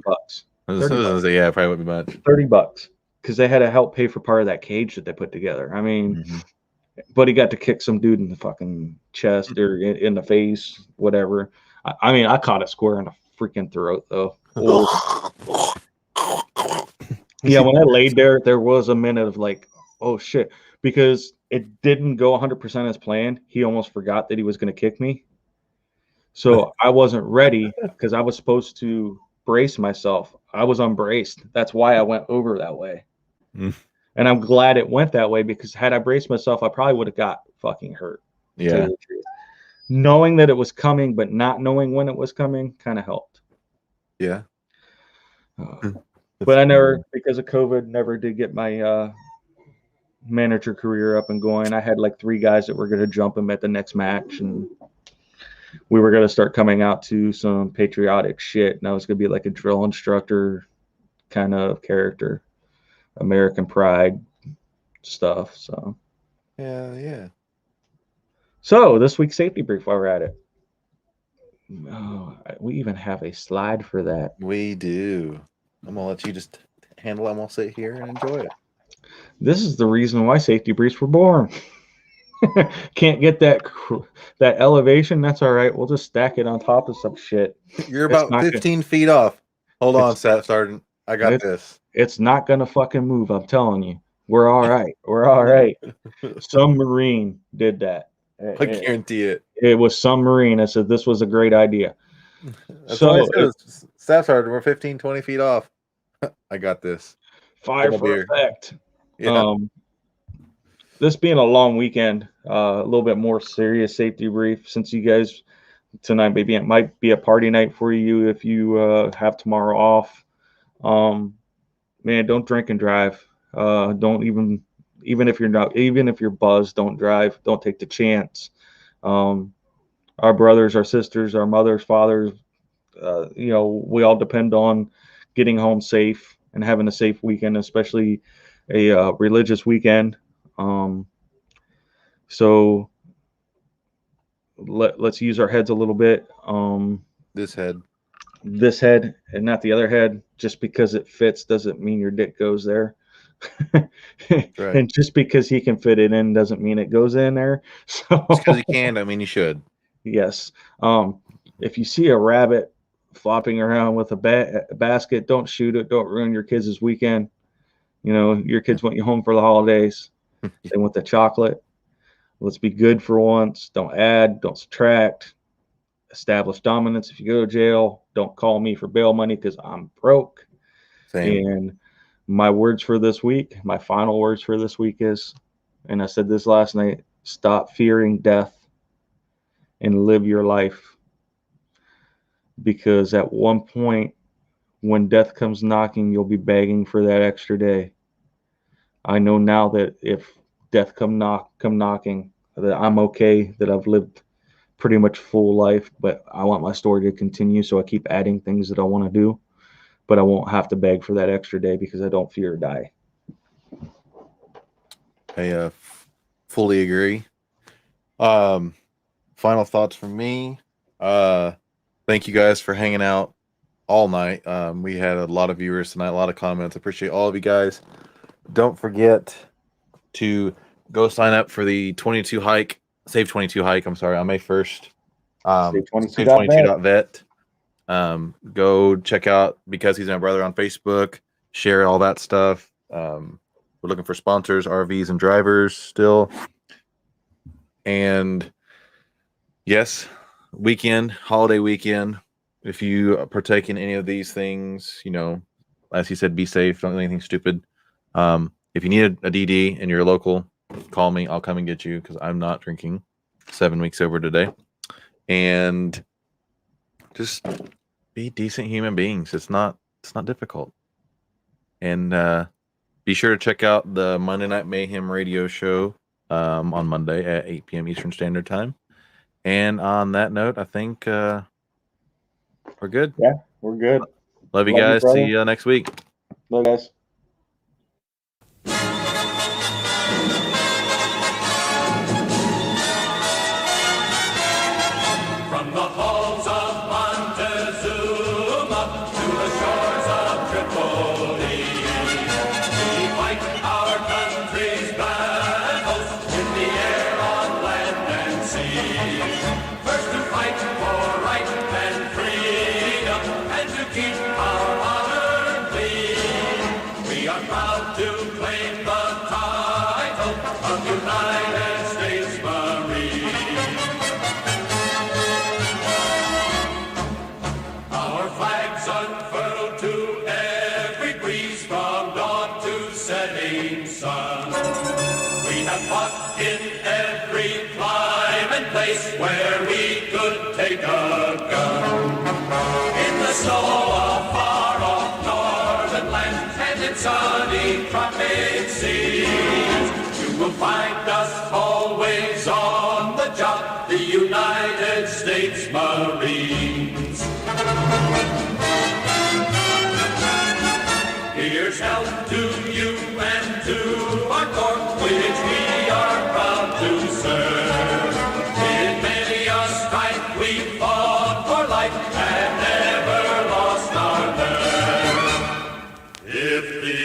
$30. Yeah, probably wouldn't be much. $30. Because they had to help pay for part of that cage that they put together. I mean, but he got to kick some dude in the fucking chest or in the face, whatever. I mean, I caught it square in the freaking throat, though. Yeah, when I laid there was a minute of like, oh shit, because it didn't go 100% as planned. He almost forgot that he was going to kick me. So I wasn't ready because I was supposed to brace myself. I was unbraced. That's why I went over that way. And I'm glad it went that way, because had I braced myself, I probably would have got fucking hurt. Yeah. Knowing that it was coming, but not knowing when it was coming kind of helped. Yeah. But I never, because of COVID, never did get my manager career up and going. I had like 3 guys that were going to jump him at the next match, and we were going to start coming out to some patriotic shit. And I was going to be like a drill instructor kind of character, American Pride stuff. So, yeah. So this week's safety brief while we're at it. Oh, we even have a slide for that. We do. I'm going to let you just handle it. I'm going to sit here and enjoy it. This is the reason why safety briefs were born. Can't get that elevation. That's all right. We'll just stack it on top of some shit. You're about 15 feet off. Hold on, Staff Sergeant. I got this. It's not going to fucking move. I'm telling you. We're all right. We're all right. Some Marine did that. I guarantee it. It was some Marine. I said, this was a great idea. So, Staff Sergeant, we're 15, 20 feet off. I got this. Fire for effect. Yeah. This being a long weekend, a little bit more serious safety brief, since you guys tonight, maybe it might be a party night for you if you have tomorrow off. Man, don't drink and drive. Don't even if you're buzzed, don't drive. Don't take the chance. Our brothers, our sisters, our mothers, fathers, we all depend on getting home safe and having a safe weekend, especially a religious weekend. So let's use our heads a little bit. This head and not the other head. Just because it fits doesn't mean your dick goes there. Right. And just because he can fit it in doesn't mean it goes in there. So just because he can, I mean you should. Yes. If you see a rabbit flopping around with a basket, don't shoot it. Don't ruin your kids' weekend. Your kids want you home for the holidays. They want the chocolate. Let's be good for once. Don't add. Don't subtract. establish dominance. If you go to jail, don't call me for bail money because I'm broke. Same. And my words for this week, my final words for this week is, and I said this last night, stop fearing death and live your life. Because at one point, when death comes knocking, you'll be begging for that extra day. I know now that if death come knocking, that I'm okay, that I've lived pretty much full life, but I want my story to continue, so I keep adding things that I want to do, but I won't have to beg for that extra day because I don't fear to die. I fully agree. Final thoughts from me. Thank you guys for hanging out all night. We had a lot of viewers tonight, a lot of comments. Appreciate all of you guys. Don't forget to go sign up for the 22 hike, Save 22 hike. I'm sorry, on May 1st. Save22.vet. Go check out Because He's My Brother on Facebook. Share all that stuff. We're looking for sponsors, RVs, and drivers still. And yes, holiday weekend. If you partake in any of these things, as he said, be safe. Don't do anything stupid. If you need a DD and you're local, call me. I'll come and get you because I'm not drinking 7 weeks over today. And just be decent human beings. It's not difficult. And be sure to check out the Monday Night Mayhem radio show on Monday at 8 p.m. Eastern Standard Time. And on that note, I think we're good. Yeah, we're good. Love you guys. See you next week. Love you guys. From the halls of Montezuma to the shores of Tripoli, we fight our country's battles in the air, on land, and sea. First to fight for right and freedom, and to keep our honor clean. We are proud to claim the title of United States Marine. Our flags unfurled to every breeze, from dawn to setting sun. We have fought in every clime and place where we could take a gun. In the snow of far-off northern lands and in sunny tropic seas, you will find us always on the job, the United States Marines. Here's health to you and to our corps, which we are proud to serve. In many a strife we fought for life and never lost our nerve. If the